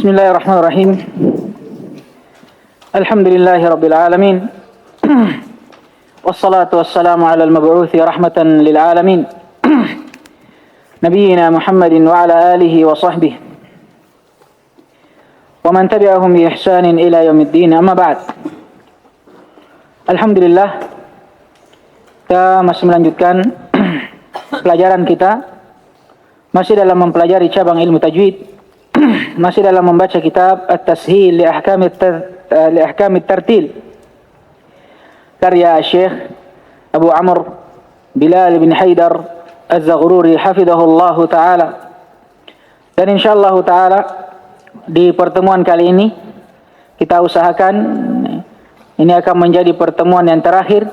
Bismillahirrahmanirrahim. Alhamdulillahi rabbil alamin. Wassalatu wassalamu ala al-mab'uthi rahmatan lil alamin. Nabiyyina Muhammadin wa ala alihi wa sahbihi wa man tabi'ahum bi ihsanin ila yaumiddin. Amma ba'd. Alhamdulillah, kita masih melanjutkan pelajaran kita, masih dalam mempelajari cabang ilmu tajwid, masih dalam membaca kitab At-Tasheel li Ahkam Tartil karya Syekh Abu Amr Bilal bin Haidar Az-Zaghruri hafizahullahu taala. Dan insyaallah taala di pertemuan kali ini kita usahakan ini akan menjadi pertemuan yang terakhir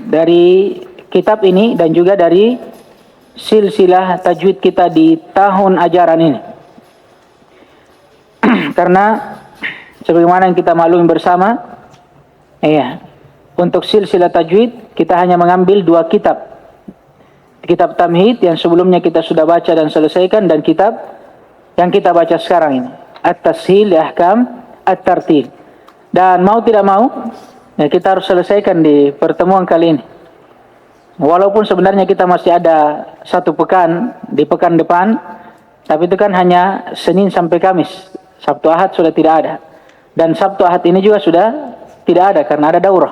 dari kitab ini dan juga dari silsilah tajwid kita di tahun ajaran ini. Karena sebagaimana yang kita maklumi bersama, untuk silsilah tajwid kita hanya mengambil dua kitab. Kitab Tamhid yang sebelumnya kita sudah baca dan selesaikan, dan kitab yang kita baca sekarang ini, At-Tasheel li Ahkam At-Tartil. Dan mau tidak mau, kita harus selesaikan di pertemuan kali ini. Walaupun sebenarnya kita masih ada satu pekan di pekan depan, tapi itu kan hanya Senin sampai Kamis. Sabtu Ahad sudah tidak ada. Dan Sabtu Ahad ini juga sudah tidak ada karena ada daurah.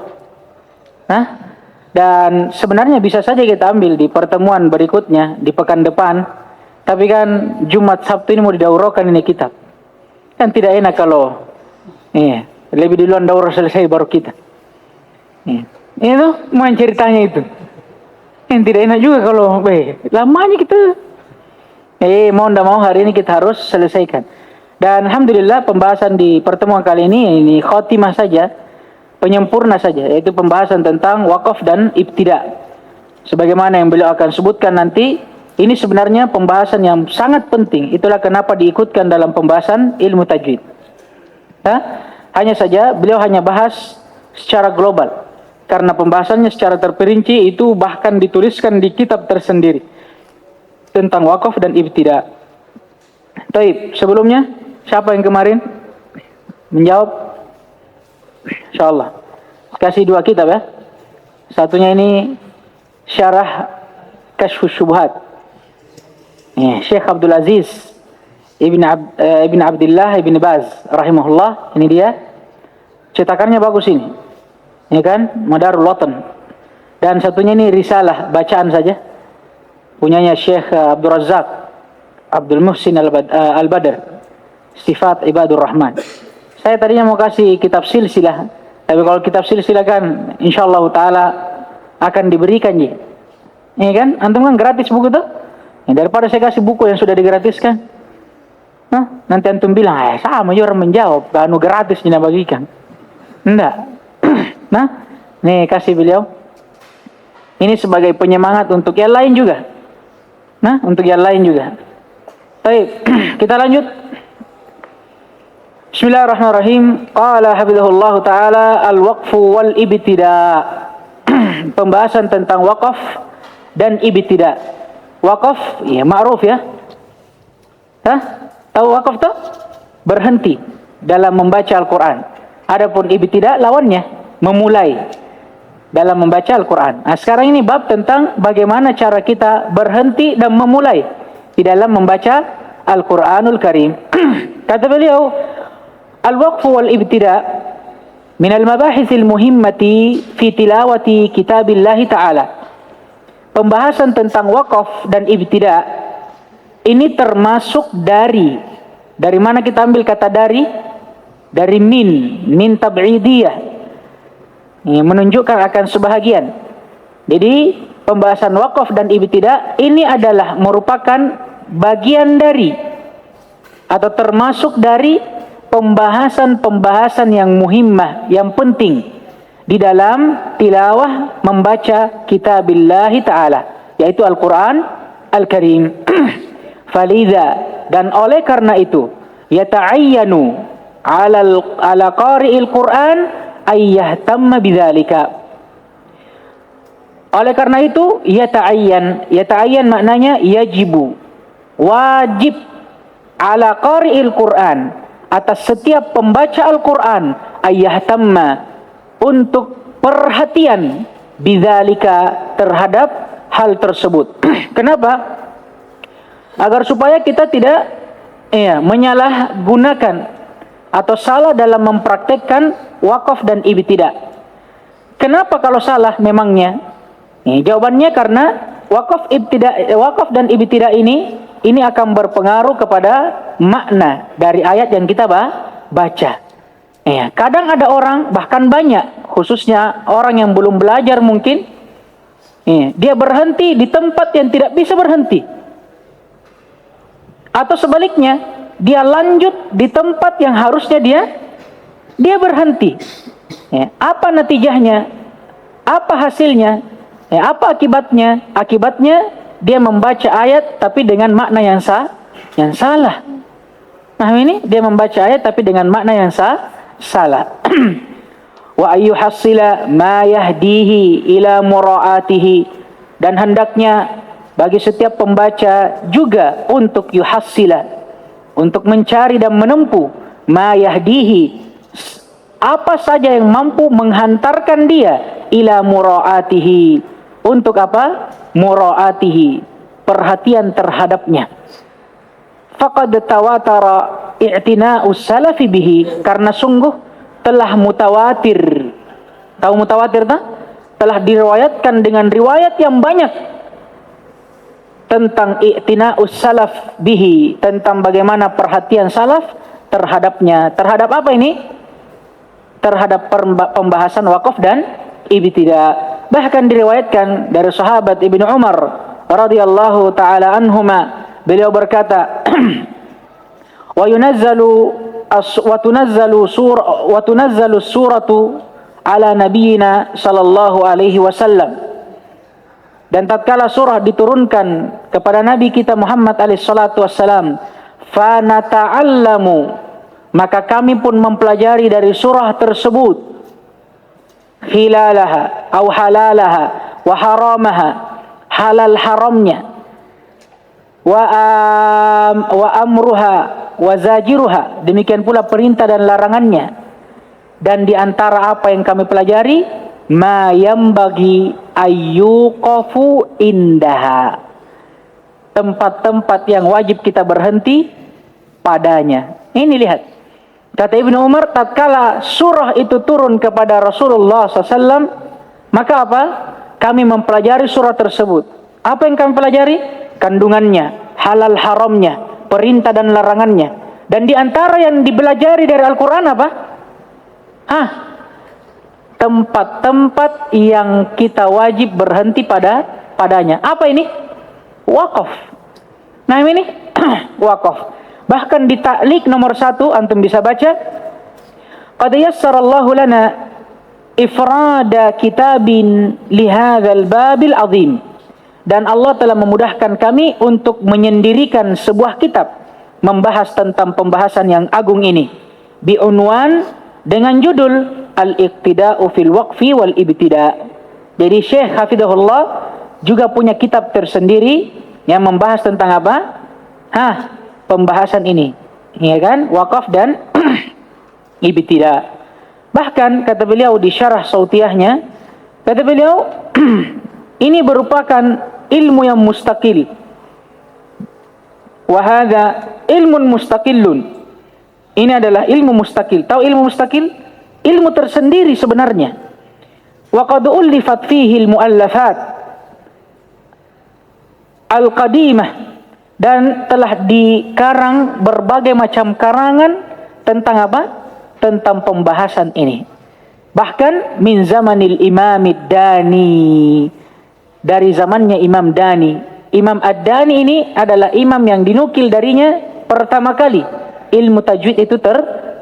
Dan sebenarnya bisa saja kita ambil di pertemuan berikutnya di pekan depan. Tapi kan Jumat Sabtu ini mau didaurahkan ini kitab. Kan tidak enak kalau lebih duluan daurah selesai baru kita. Itu mau ceritanya itu. Yang tidak enak juga kalau lamanya kita. Mau tidak mau hari ini kita harus selesaikan. Dan alhamdulillah pembahasan di pertemuan kali ini khotimah saja, penyempurna saja, yaitu pembahasan tentang wakaf dan ibtida. Sebagaimana yang beliau akan sebutkan nanti, ini sebenarnya pembahasan yang sangat penting. Itulah kenapa diikutkan dalam pembahasan ilmu tajwid. Hanya saja beliau hanya bahas secara global, karena pembahasannya secara terperinci itu bahkan dituliskan di kitab tersendiri tentang wakaf dan ibtida. Baik, sebelumnya siapa yang kemarin menjawab? Insyaallah. Kasih dua kitab ya. Satunya ini Syarah Kashfus Syubhat. Syekh Abdul Aziz Ibn Abdullah Ibn Baz rahimahullah. Ini dia. Cetakannya bagus ini. Ya kan? Madarul Watan. Dan satunya ini risalah bacaan saja. Punyanya Syekh Abdul Razak Abdul Muhsin Al-Badr, Sifat Ibadur Rahman. Saya tadinya mau kasih kitab silsilah, tapi kalau kitab silsilah kan insyaallah taala akan diberikan ya. Ini kan antum kan gratis buku tuh. Daripada saya kasih buku yang sudah digratiskan. Nanti antum bilang, sama aja orang menjawab, anu gratis ini bagikan. Enggak. Nih kasih beliau. Ini sebagai penyemangat untuk yang lain juga. Untuk yang lain juga. Baik, kita lanjut. Bismillahirrahmanirrahim. Qala hafizahullah taala al-waqfu wal ibtida. Pembahasan tentang wakaf dan ibtida. Wakaf, ya ma'ruf ya. Tahu wakaf tuh? Berhenti dalam membaca Al-Quran. Adapun ibtida lawannya, memulai dalam membaca Al-Quran. Sekarang ini bab tentang bagaimana cara kita berhenti dan memulai di dalam membaca Al-Quranul Karim. Kata beliau, al-waqfu wal ibtida min al-mabahith al-muhimmati fi tilawati kitabillah ta'ala. Pembahasan tentang wakaf dan ibtida ini termasuk dari mana kita ambil kata dari min tab'idiyah. Ini menunjukkan akan sebahagian. Jadi pembahasan wakaf dan ibtida ini adalah merupakan bagian dari atau termasuk dari pembahasan-pembahasan yang muhimmah, yang penting di dalam tilawah membaca kitabillah ta'ala, yaitu Al-Quran Al-Karim. Falidha, dan oleh karena itu, yata'ayyanu ala qari'il Quran ayyahtamma bidzalika. Oleh karena itu, yata'ayyan maknanya yajibu, wajib ala qari'il Qur'an, atas setiap pembaca Al-Qur'an, ayyahtamma, untuk perhatian, bidzalika, terhadap hal tersebut. Kenapa? Agar supaya kita tidak menyalahgunakan atau salah dalam mempraktekkan wakaf dan ibtidah. Kenapa kalau salah memangnya? Jawabannya karena wakaf dan ibtidah ini akan berpengaruh kepada makna dari ayat yang kita baca. Kadang ada orang, bahkan banyak, khususnya orang yang belum belajar mungkin, dia berhenti di tempat yang tidak bisa berhenti. Atau sebaliknya, dia lanjut di tempat yang harusnya dia berhenti. Apa natijahnya? Apa hasilnya? Apa akibatnya? Akibatnya dia membaca ayat tapi dengan makna yang salah. Nah, ini dia membaca ayat tapi dengan makna yang salah. Wa ayyuhassila ma yahdihi ila mura'atihi, dan hendaknya bagi setiap pembaca juga untuk yuhassila, untuk mencari dan menempuh ma yahdihi, apa saja yang mampu menghantarkan dia ila mura'atihi, untuk apa? Mura'atihi, perhatian terhadapnya. Faqad tawatara i'tina'us salafi bihi, karena sungguh telah mutawatir. Tahu mutawatir tak? Telah diriwayatkan dengan riwayat yang banyak tentang i'tina'us salaf bihi, tentang bagaimana perhatian salaf terhadapnya. Terhadap apa ini? Terhadap pembahasan wakaf dan ibtidah. Bahkan diriwayatkan dari sahabat Ibnu Umar radhiyallahu taala anhuma, beliau berkata, wa tunazzalu suratu ala nabiyyina sallallahu alaihi wasallam, dan tatkala surah diturunkan kepada Nabi kita Muhammad alaihi salatu wassalam, fa nata'allamu, maka kami pun mempelajari dari surah tersebut, hilalaha au halalaha wa haramaha, halal haramnya, wa amruha wa zajiruha, demikian pula perintah dan larangannya. Dan di antara apa yang kami pelajari, ma yambagi ayyuqafu indaha, tempat-tempat yang wajib kita berhenti padanya. Ini lihat, kata Ibnu Umar, tatkala surah itu turun kepada Rasulullah SAW, maka apa? Kami mempelajari surah tersebut. Apa yang kami pelajari? Kandungannya, halal haramnya, perintah dan larangannya. Dan di antara yang dipelajari dari Al-Quran apa? Tempat-tempat yang kita wajib berhenti padanya. Apa ini? Wakaf. Nah, ini wakaf. Bahkan di ta'liq nomor 1 antum bisa baca, qad yassarallahu lana ifrada kitabin li hadzal babil azim, dan Allah telah memudahkan kami untuk menyendirikan sebuah kitab membahas tentang pembahasan yang agung ini, bi unwan, dengan judul Al-Iqtida'u fil Waqfi wal Ibtida'. Jadi Syekh Hafidhahullah juga punya kitab tersendiri yang membahas tentang apa? Pembahasan ini, ya kan? Wakaf dan ibtida'. Bahkan kata beliau di syarah sautiyahnya, kata beliau ini merupakan ilmu yang mustaqil. Wa hadza ilmun mustaqillun. Ini adalah ilmu mustaqil. Tahu ilmu mustaqil? Ilmu tersendiri sebenarnya. Wa qad ullifat fihi al-muallafat al-qadimah, dan telah dikarang berbagai macam karangan tentang apa? Tentang pembahasan ini. Bahkan min zamanil Imamid Dani, dari zamannya Imam Dani. Imam Ad-Dani ini adalah imam yang dinukil darinya pertama kali ilmu tajwid itu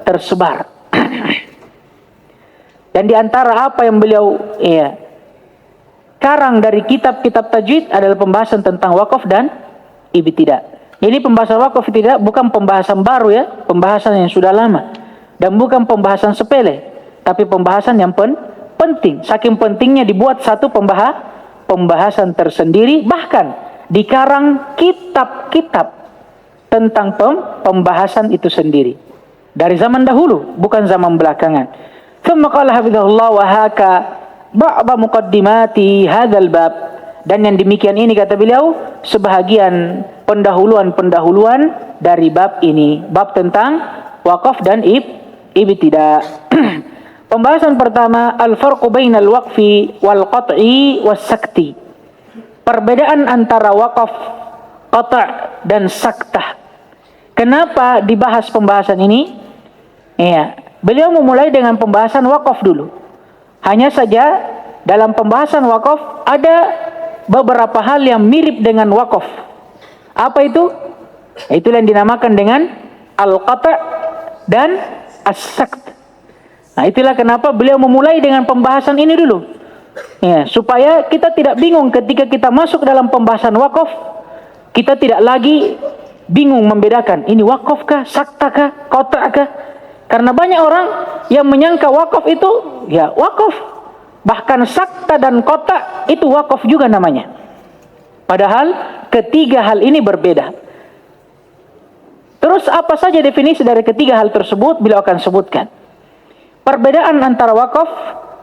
tersebar. Dan di antara apa yang beliau karang dari kitab-kitab tajwid adalah pembahasan tentang wakaf dan ibtida'. Jadi pembahasan wakaf ibtida' bukan pembahasan baru ya, pembahasan yang sudah lama, dan bukan pembahasan sepele, tapi pembahasan yang penting. Saking pentingnya dibuat satu pembahasan tersendiri, bahkan dikarang kitab-kitab tentang pembahasan itu sendiri. Dari zaman dahulu, bukan zaman belakangan. Thumma qala hafizahullah wa haka ba'da muqaddimati hadzal bab. Dan yang demikian ini kata beliau sebahagian pendahuluan dari bab ini, bab tentang wakaf dan ibtida. Pembahasan pertama, al-farqu bainal waqfi wal qat'i was sakti. Perbedaan antara wakaf, qata' dan saktah. Kenapa dibahas pembahasan ini? Ya, beliau memulai dengan pembahasan wakaf dulu. Hanya saja dalam pembahasan wakaf ada beberapa hal yang mirip dengan wakaf. Apa itu? Itulah yang dinamakan dengan al-qata' dan as-sakt. Nah, itulah kenapa beliau memulai dengan pembahasan ini dulu. Ya, supaya kita tidak bingung ketika kita masuk dalam pembahasan wakaf, kita tidak lagi bingung membedakan ini wakaf kah, sakta kah, qata' kah? Karena banyak orang yang menyangka wakaf itu ya wakaf, bahkan sakta dan qata' itu wakaf juga namanya. Padahal ketiga hal ini berbeda. Terus apa saja definisi dari ketiga hal tersebut beliau akan sebutkan. Perbedaan antara wakaf,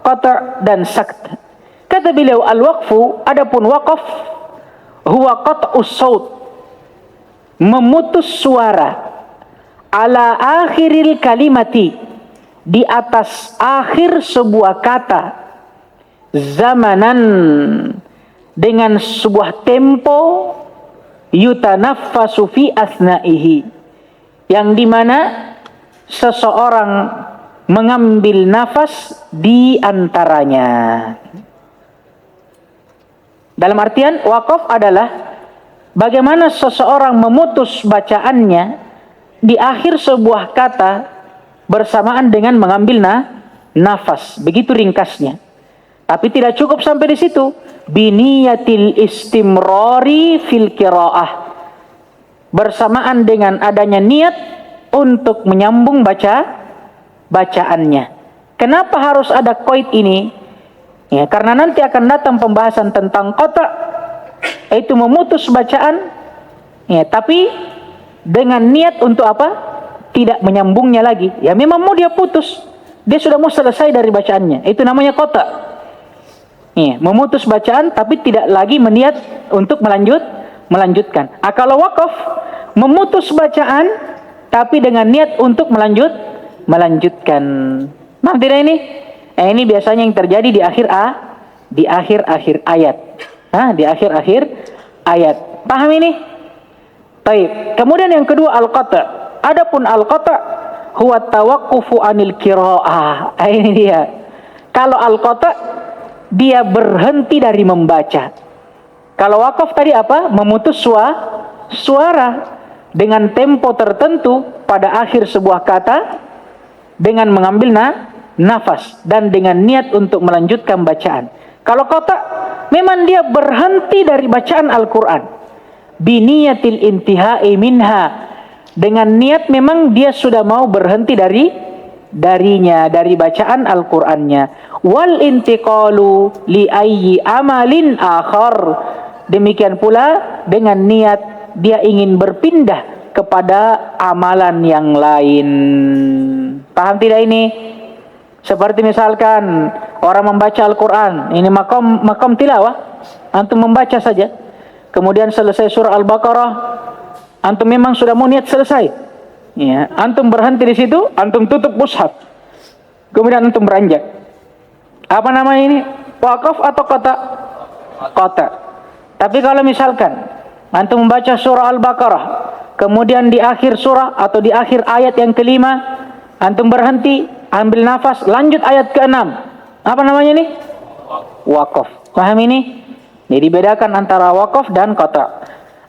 qata' dan sakta. Kata beliau al-waqfu, adapun wakaf huwa qat'us saut, memutus suara, ala akhiril kalimati, di atas akhir sebuah kata, zamanan, dengan sebuah tempo, yutanaffasu fi asna'ihi, yang dimana seseorang mengambil nafas di antaranya. Dalam artian wakaf adalah bagaimana seseorang memutus bacaannya di akhir sebuah kata bersamaan dengan mengambil nafas. Begitu ringkasnya. Tapi tidak cukup sampai di situ. Biniyatil istimrari fil qiraah. Bersamaan dengan adanya niat untuk menyambung bacaannya. Kenapa harus ada qaid ini? Ya, karena nanti akan datang pembahasan tentang qata', yaitu memutus bacaan, ya, tapi dengan niat untuk apa? Tidak menyambungnya lagi. Ya memang mau dia putus, dia sudah mau selesai dari bacaannya. Itu namanya qata'. Ya, memutus bacaan tapi tidak lagi meniat untuk melanjutkan. Kalau wakaf, memutus bacaan tapi dengan niat untuk melanjutkan. Nah, tidak ini? Ini biasanya yang terjadi di akhir ayat. Di akhir ayat. Paham ini? Baik. Kemudian yang kedua al-qata'. Adapun al-qata' huwa tawaqqufu anil qira'ah. Ini dia. Kalau al-qata' dia berhenti dari membaca. Kalau wakaf tadi apa? Memutus suara dengan tempo tertentu pada akhir sebuah kata dengan mengambil nafas dan dengan niat untuk melanjutkan bacaan. Kalau qata' memang dia berhenti dari bacaan Al-Quran. Biniyatil intihai minha, dengan niat memang dia sudah mau berhenti darinya, dari bacaan Al-Qur'annya. Wal intiqalu li ayyi amalin akhar, demikian pula dengan niat dia ingin berpindah kepada amalan yang lain. Paham tidak ini? Seperti misalkan orang membaca Al-Quran, ini makom tilawah, antum membaca saja, kemudian selesai surah Al-Baqarah, antum memang sudah mau niat selesai, ya, antum berhenti di situ, antum tutup mushaf, kemudian antum beranjak. Apa namanya ini? Wakaf atau qata'? Qata'. Tapi kalau misalkan antum membaca surah Al-Baqarah, kemudian di akhir surah atau di akhir ayat yang kelima, antum berhenti, ambil nafas, lanjut ayat ke-6. Apa namanya ini? Wakaf. Paham ini? Jadi bedakan antara wakaf dan qata'.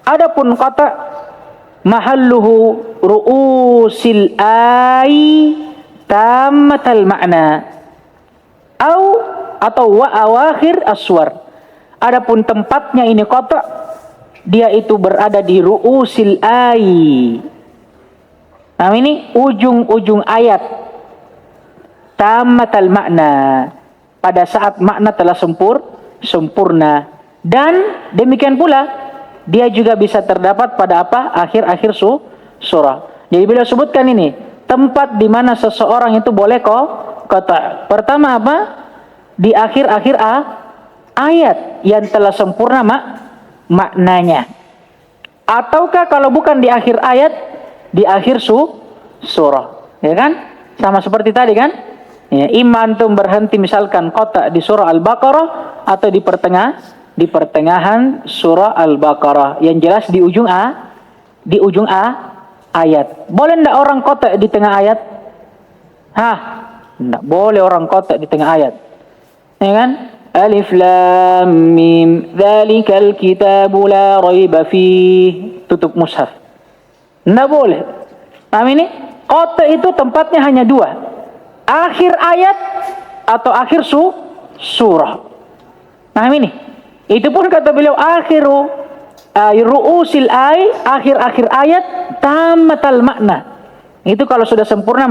Adapun qata' mahalluhu ru'usil ay tammatal ma'na atau wa awakhir aswar. Adapun tempatnya ini qata', dia itu berada di ru'usil ay. Nah ini ujung-ujung ayat. Tammatal makna, pada saat makna telah sempurna. Dan demikian pula dia juga bisa terdapat pada apa? Akhir-akhir surah. Jadi beliau sebutkan ini tempat di mana seseorang itu boleh qata'. Pertama apa? Di akhir-akhir ayat yang telah sempurna maknanya. Ataukah kalau bukan di akhir ayat, di akhir surah, ya kan? Sama seperti tadi kan? Ya, imma antum berhenti misalkan qata' di surah Al-Baqarah atau di pertengahan surah Al-Baqarah. Yang jelas di ujung ayat. Boleh ndak orang qata' di tengah ayat? Ndak boleh orang qata' di tengah ayat. Ya kan? Alif lam mim dzalikal kitabu la raiba fih. Tutup mushaf. Ndak boleh. Paham ini? Qata' itu tempatnya hanya dua. Akhir ayat atau akhir surah. Paham ini? Itu pun kata beliau akhiru ru'usil akhir-akhir ayat tamatal makna. Itu kalau sudah sempurna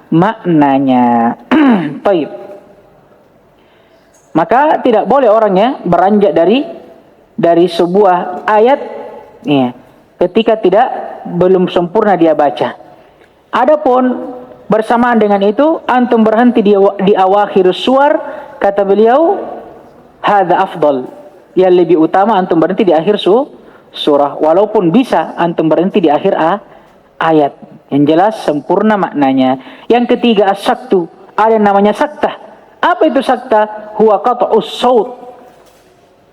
maknanya. Baik. Maka tidak boleh orangnya beranjak dari sebuah ayat ya, ketika belum sempurna dia baca. Adapun bersamaan dengan itu antum berhenti di awakhir suar, kata beliau hadza afdal. Yang lebih utama antum berhenti di akhir surah, walaupun bisa antum berhenti di akhir ayat. Yang jelas sempurna maknanya. Yang ketiga as-saktu, ada yang namanya saktah. Apa itu saktah? Huwa qat'us saut,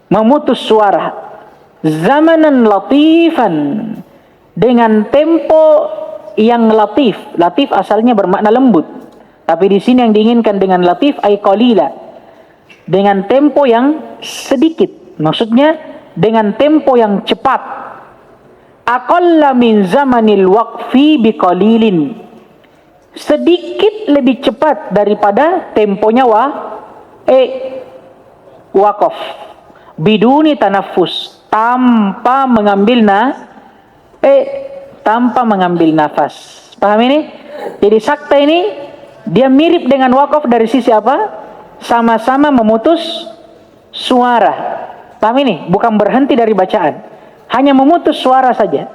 memutus suara, zamanan latifan, dengan tempo yang latif. Latif asalnya bermakna lembut, tapi di sini yang diinginkan dengan latif ay qalila, dengan tempo yang sedikit. Maksudnya dengan tempo yang cepat. Aqalla min zamanil waqfi biqalilin, sedikit lebih cepat daripada temponya waqaf. Biduni tanaffus, tanpa mengambil nafas. Paham ini? Jadi sakta ini dia mirip dengan waqaf dari sisi apa? Sama-sama memutus suara. Paham ini? Bukan berhenti dari bacaan, hanya memutus suara saja.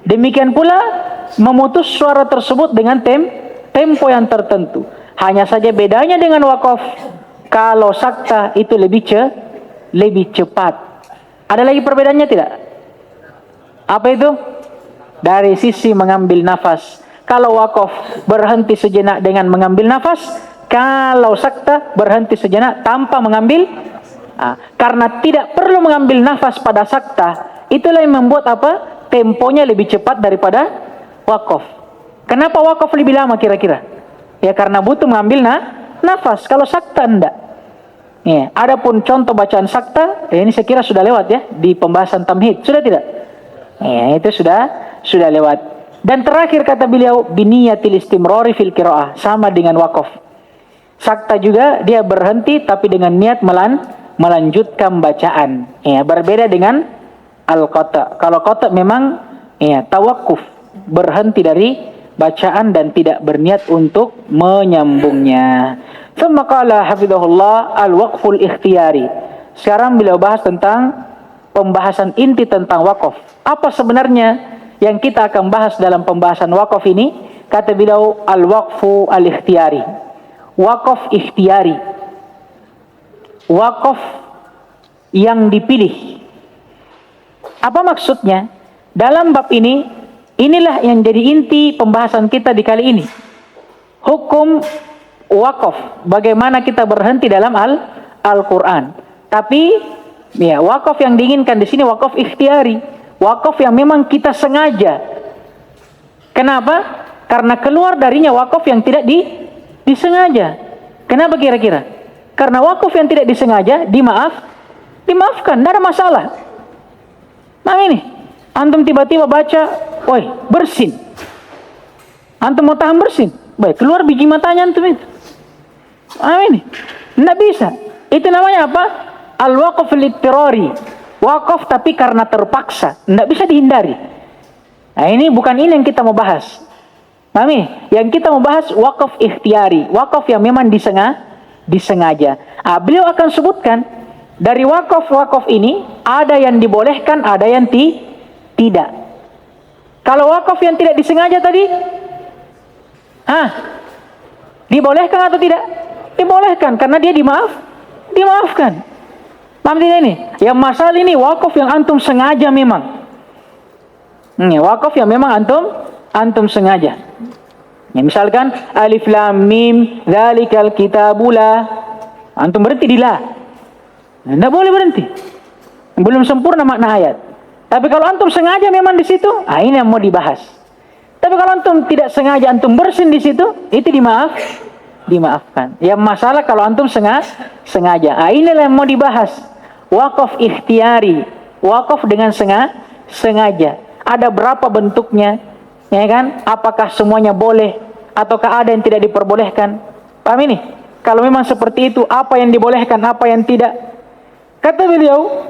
Demikian pula memutus suara tersebut dengan tempo yang tertentu. Hanya saja bedanya dengan waqaf, kalau sakta itu lebih cepat. Ada lagi perbedaannya tidak? Apa itu? Dari sisi mengambil nafas. Kalau waqaf berhenti sejenak dengan mengambil nafas, kalau sakta berhenti sejenak tanpa mengambil. Karena tidak perlu mengambil nafas pada sakta, itulah yang membuat apa? Temponya lebih cepat daripada waqaf. Kenapa waqaf lebih lama kira-kira? Ya karena butuh mengambil nafas. Kalau sakta enggak. Ya, adapun contoh bacaan sakta, ini saya kira sudah lewat ya di pembahasan tamhid. Sudah tidak? Ya, itu sudah lewat. Dan terakhir kata beliau biniyatil istimrari fil qiraah, sama dengan waqaf. Sakta juga dia berhenti tapi dengan niat melanjutkan bacaan. Ya, berbeda dengan al-qata'. Kalau qata' memang ya tawakuf, berhenti dari bacaan dan tidak berniat untuk menyambungnya. Tsumma qala hafizahullah al-waqful ikhtiyari. Sekarang beliau bahas tentang pembahasan inti tentang waqaf. Apa sebenarnya yang kita akan bahas dalam pembahasan waqaf ini? Kata beliau al-waqfu al-ikhtiyari. Waqaf ikhtiyari. Waqaf yang dipilih. Apa maksudnya? Dalam bab ini, inilah yang jadi inti pembahasan kita di kali ini. Hukum waqaf, bagaimana kita berhenti dalam Al-Quran. Tapi ya, waqaf yang diinginkan di sini waqaf ikhtiyari, waqaf yang memang kita sengaja. Kenapa? Karena keluar darinya waqaf yang tidak disengaja. Kenapa kira-kira? Karena waqaf yang tidak disengaja dimaafkan, tidak ada masalah. Nah ini, antum tiba-tiba baca, woi bersin. Antum mau tahan bersin, baik keluar biji matanya antum itu. Nah ini, tidak bisa. Itu namanya apa? Al-waqf al-ittirari. Waqaf tapi karena terpaksa, tidak bisa dihindari. Nah ini bukan ini yang kita mau bahas. Pahami? Yang kita mau bahas waqaf ikhtiyari, waqaf yang memang disengaja. Beliau akan sebutkan dari waqaf ini ada yang dibolehkan, ada yang tidak. Kalau wakaf yang tidak disengaja tadi, dibolehkan atau tidak? Dibolehkan, karena dia dimaafkan. Paham tidak ini? Yang masalah ini wakaf yang antum sengaja memang. Wakaf yang memang antum sengaja. Ya, misalkan alif lam mim dzalikal kitabula, antum berhenti di la. Tidak boleh berhenti. Belum sempurna makna ayat. Tapi kalau antum sengaja memang di situ, ini yang mau dibahas. Tapi kalau antum tidak sengaja, antum bersin di situ, itu dimaafkan. Yang masalah kalau antum sengaja. Inilah yang mau dibahas. Wakaf ikhtiari, wakaf dengan sengaja. Ada berapa bentuknya? Ya kan? Apakah semuanya boleh ataukah ada yang tidak diperbolehkan? Paham ini? Kalau memang seperti itu, apa yang dibolehkan, apa yang tidak? Kata beliau,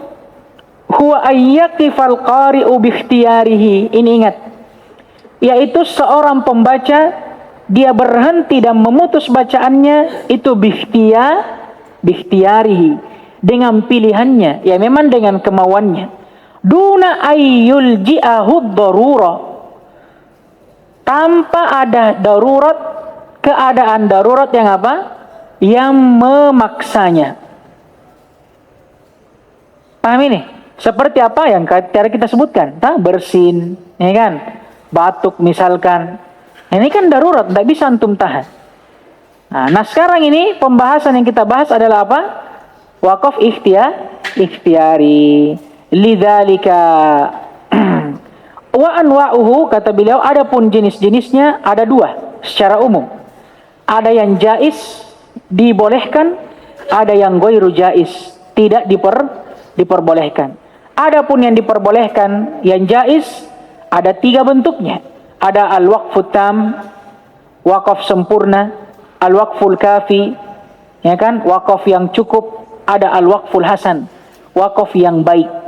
huwa ayyaqifal qari'u bikhtiyarihi. Ini ingat. Yaitu seorang pembaca, dia berhenti dan memutus bacaannya itu bikhtiyarihi, dengan pilihannya, ya memang dengan kemauannya. Duna ayyul ji'ahud darura, tanpa ada darurat, keadaan darurat yang apa? Yang memaksanya. Paham ini? Seperti apa yang cara kita sebutkan? Bersin, ya kan? Batuk misalkan. Ini kan darurat, tidak bisa antum tahan. Nah sekarang ini pembahasan yang kita bahas adalah apa? Wakaf ikhtiari. Lidzalika wa anwa'uhu, kata beliau, adapun jenis-jenisnya ada dua secara umum. Ada yang jaiz, dibolehkan, ada yang ghairu jaiz, tidak diperbolehkan. Adapun yang diperbolehkan, yang jaiz, ada 3 bentuknya. Ada al-waqfut tam, wakaf sempurna, al-waqful kafi, ya kan, wakaf yang cukup, ada al-waqful hasan, wakaf yang baik.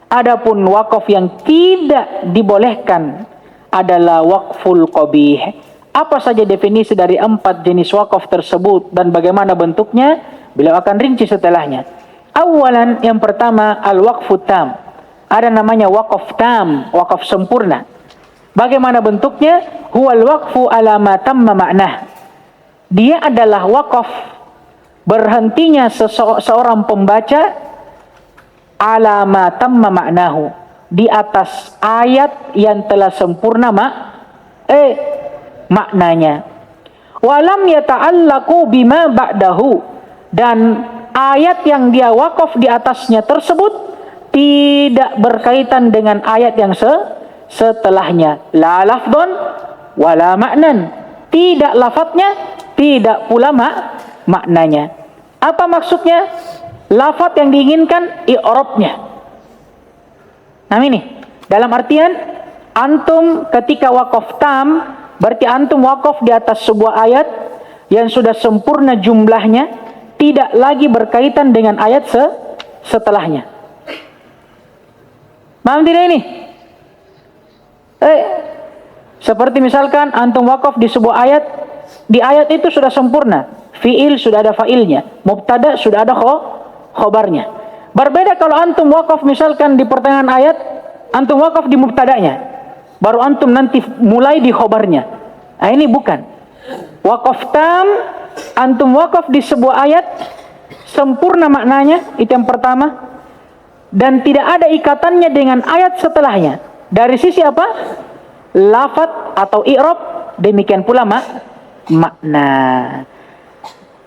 Adapun wakaf yang tidak dibolehkan adalah waqful qabih. Apa saja definisi dari 4 jenis wakaf tersebut dan bagaimana bentuknya? Beliau akan rinci setelahnya. Awalan, yang pertama, al-waqfut tam. Ada namanya wakaf tam, wakaf sempurna. Bagaimana bentuknya? Huwal waqfu ala ma tamma ma'nah. Dia adalah wakaf berhentinya seorang pembaca ala ma tamma ma'nahu, di atas ayat yang telah sempurna maknanya. Walam yata'allaqu bima ba'dahu, dan ayat yang dia wakaf di atasnya tersebut tidak berkaitan dengan ayat yang setelahnya. La lafdon wala maknan, tidak lafadznya, tidak pula maknanya. Apa maksudnya? Lafadz yang diinginkan i'rabnya. Nah ini, dalam artian antum ketika wakaf tam, berarti antum wakaf di atas sebuah ayat yang sudah sempurna jumlahnya, tidak lagi berkaitan dengan ayat setelahnya. Paham tidak ini? Seperti misalkan antum wakaf di sebuah ayat, di ayat itu sudah sempurna, fiil sudah ada failnya, mubtada sudah ada khobarnya. Berbeda kalau antum wakaf misalkan di pertengahan ayat, antum wakaf di mubtadanya, baru antum nanti mulai di khobarnya. Nah ini bukan wakaf tam. Antum wakaf di sebuah ayat sempurna maknanya, itu yang pertama, dan tidak ada ikatannya dengan ayat setelahnya. Dari sisi apa? Lafadz atau i'rab, demikian pula makna.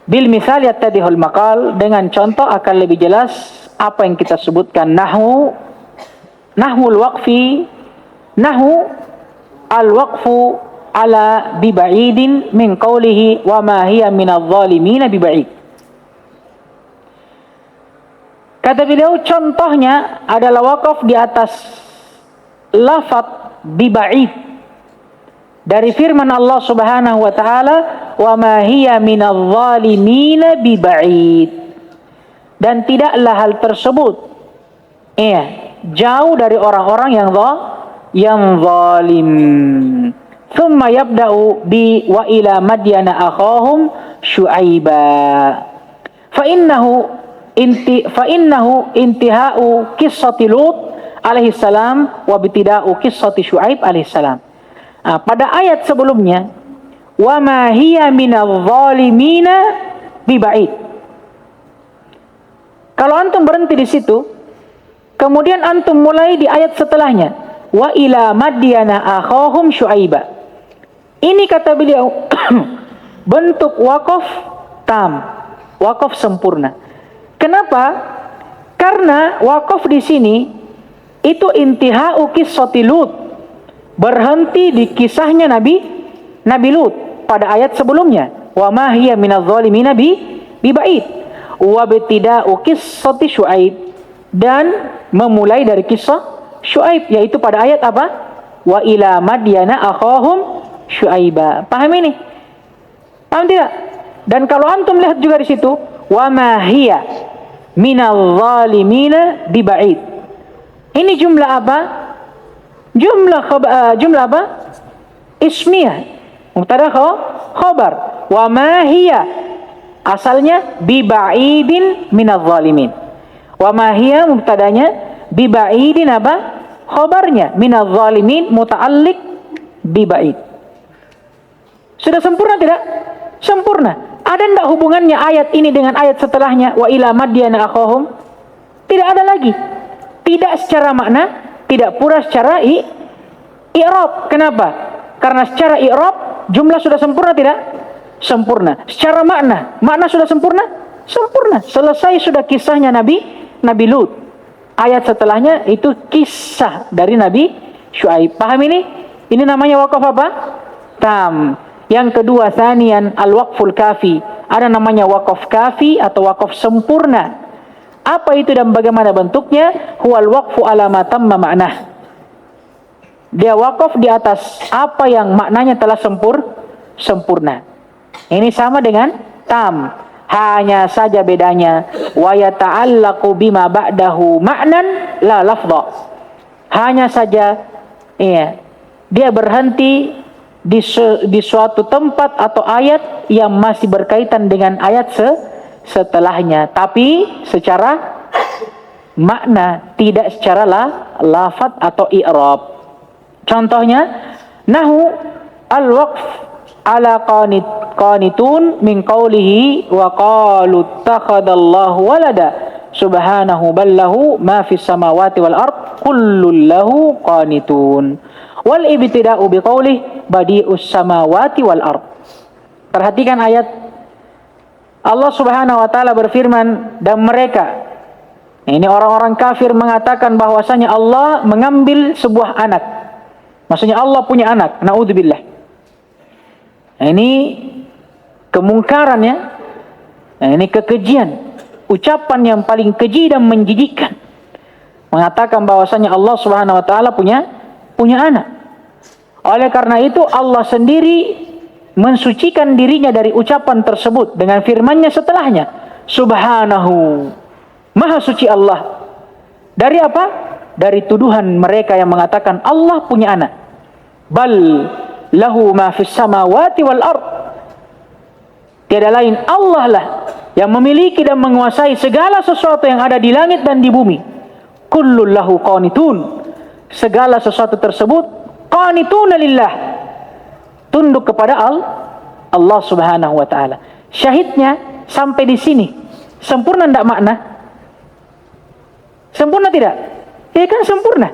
Bil misal yattadihul maqal, dengan contoh akan lebih jelas apa yang kita sebutkan. Nahwul waqfi, nahwu al-waqfu ala biba'idin min qawlihi wa ma hiya minadh dhalimin biba'id. Kata beliau, contohnya adalah wakaf di atas lafadz biba'id dari firman Allah Subhanahu wa taala, wa ma hiya minadh dhalimin biba'id, dan tidaklah hal tersebut jauh dari orang-orang yang zalim. Thumma yabda'u bi wa ila madyana akhahum syu'aiba fa innahu intihau qissati Lut alaihissalam wa bitida'u qissati Syuaib alaihissalam. Pada ayat sebelumnya, wa ma hiya minadh zalimina biba'id. Kalau antum berhenti di situ, kemudian antum mulai di ayat setelahnya, wa ila madyana akhahum Syuaiba. Ini kata beliau bentuk wakaf tam, wakaf sempurna. Kenapa? Karena wakaf di sini itu intihau qissati Lut, berhenti di kisahnya Nabi Lut pada ayat sebelumnya, wa ma hiya minadh zalimina biba'id, wa bitida'u qissati Syuaib, dan memulai dari kisah Syuaib, yaitu pada ayat apa? Wa ila madyana akhahum Syuaiba. Paham ini? Paham tidak? Dan kalau antum lihat juga di situ, wa ma hiya minal zalimina biba'id. Ini jumlah apa? Jumlah apa? Ismiyah. Mubtada khabar. Wa ma hiya, asalnya biba'idin minal zalimin. Wa ma hiya mubtadanya, biba'idin apa? Khabarnya minal zalimin muta'alliq biba'id. Sudah sempurna tidak? Sempurna. Ada enggak hubungannya ayat ini dengan ayat setelahnya, wa ila madyana akhahum? Tidak ada lagi. Tidak secara makna, tidak pula secara i'rab. Kenapa? Karena secara i'rab jumlah sudah sempurna tidak? Sempurna. Secara makna sudah sempurna? Sempurna. Selesai sudah kisahnya Nabi Lut. Ayat setelahnya itu kisah dari Nabi Syuaib. Paham ini? Ini namanya wakaf apa? Tam. Yang kedua, tsaniyan al-waqful kafi. Ada namanya wakaf kafi atau wakaf sempurna. Apa itu dan bagaimana bentuknya? Huwal waqfu ala ma tamma ma'nah. Dia wakaf di atas apa yang maknanya telah sempurna. Ini sama dengan tam. Hanya saja bedanya, wa yata'allaqu bima ba'dahu ma'nan la lafdha. Hanya saja dia berhenti di suatu tempat atau ayat yang masih berkaitan dengan ayat setelahnya, tapi secara makna, tidak secara lafaz atau i'rab. Contohnya, nahu al-waqf ala qanitun min qawlihi wa qalu ittakhadallahu walada subhanahu ballahu ma fis samawati wal ard kullun lahu qanitun. Wal ibtida'u biqaulih badi'us samawati wal ard. Perhatikan ayat. Allah Subhanahu wa taala berfirman, dan mereka, ini orang-orang kafir mengatakan bahwasanya Allah mengambil sebuah anak. Maksudnya Allah punya anak. Naudzubillah. Nah, ini kemungkaran ya. Nah, ini kekejian. Ucapan yang paling keji dan menjijikkan. Mengatakan bahwasanya Allah Subhanahu wa taala punya anak. Oleh karena itu Allah sendiri mensucikan dirinya dari ucapan tersebut dengan firman-Nya setelahnya, Subhanahu, Maha suci Allah. Dari apa? Dari tuduhan mereka yang mengatakan Allah punya anak. Bal lahu ma fis samawati wal ard. Tiada lain Allah lah yang memiliki dan menguasai segala sesuatu yang ada di langit dan di bumi. Kullun lahu qanitun. Segala sesuatu tersebut qanituna lillah, tunduk kepada Allah Subhanahu wa taala. Syahidnya sampai di sini sempurna tidak makna? Sempurna tidak? Ya kan sempurna.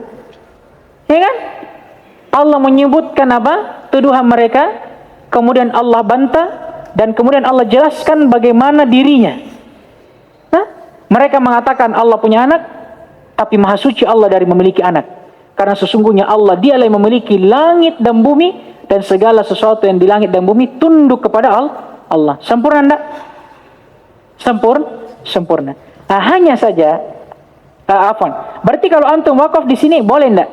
Ya kan? Allah menyebutkan apa? Tuduhan mereka, kemudian Allah bantah, dan kemudian Allah jelaskan bagaimana dirinya. Mereka mengatakan Allah punya anak, tapi maha suci Allah dari memiliki anak. Karena sesungguhnya Allah, dialah yang memiliki langit dan bumi, dan segala sesuatu yang di langit dan bumi tunduk kepada Allah. Sempurna enggak? Sempurna. Hanya saja, berarti kalau antum wakaf di sini boleh enggak?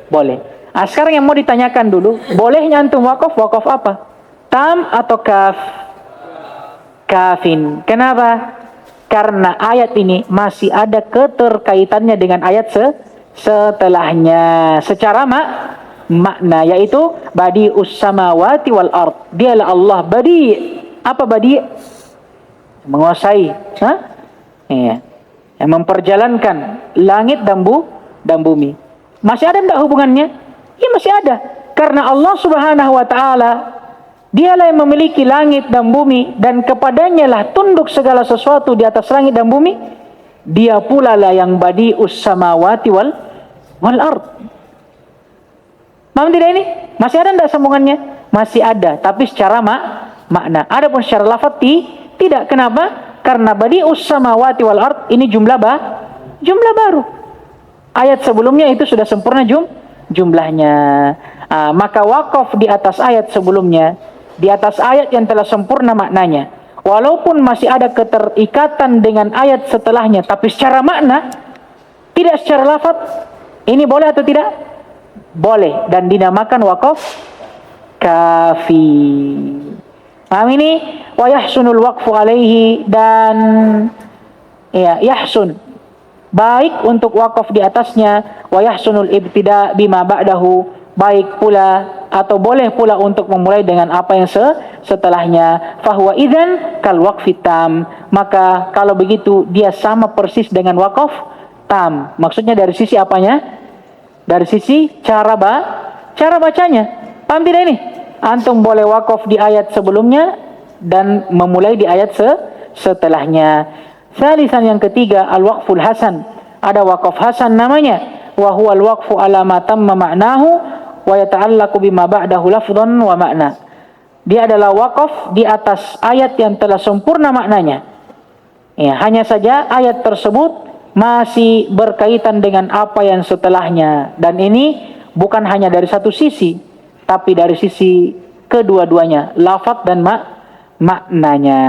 Boleh. Sekarang yang mau ditanyakan dulu, bolehnya antum wakaf apa? Tam atau kaf? Kafin. Kenapa? Karena ayat ini masih ada keterkaitannya dengan ayat setelahnya secara makna, yaitu badi'us samawati wal ard. Dialah Allah badi'. Apa badi'? Menguasai, yang memperjalankan langit dan dan bumi. Masih ada enggak hubungannya? Ya masih ada. Karena Allah Subhanahu wa taala dialah yang memiliki langit dan bumi, dan kepadanya lah tunduk segala sesuatu di atas langit dan bumi. Dia pula lah yang badi'us samawati wal ard. Paham tidak ini? Masih ada enggak sambungannya? Masih ada, tapi secara makna. Adapun secara lafaz tidak. Kenapa? Karena badi'us samawati wal ard ini jumlah baru. Ayat sebelumnya itu sudah sempurna jumlahnya. Maka wakaf di atas ayat sebelumnya, di atas ayat yang telah sempurna maknanya, walaupun masih ada keterikatan dengan ayat setelahnya, tapi secara makna, tidak secara lafaz. Ini boleh atau tidak? Boleh, dan dinamakan wakaf kafi. Paham ini? Wa yahsunul waqfu alaihi, dan ya, yahsun, baik untuk wakaf di atasnya. Wa yahsunul ibtida bima ba'dahu, baik pula atau boleh pula untuk memulai dengan apa yang setelahnya. Fahuwa idzan kal waqfi tam, maka kalau begitu dia sama persis dengan wakaf tam. Maksudnya dari sisi apanya? Dari sisi cara bacanya. Paham tidak ini? Antum boleh wakaf di ayat sebelumnya dan memulai di ayat setelahnya. Salisan, yang ketiga, al-waqful hasan. Ada wakaf hasan namanya. Wa huwa al-waqfu ala ma tamma ma'nahu wa yata'allaqu bima ba'dahu lafdhan wa makna. Dia adalah wakaf di atas ayat yang telah sempurna maknanya. Ya, hanya saja ayat tersebut masih berkaitan dengan apa yang setelahnya. Dan ini bukan hanya dari satu sisi, tapi dari sisi kedua-duanya, lafaz dan maknanya.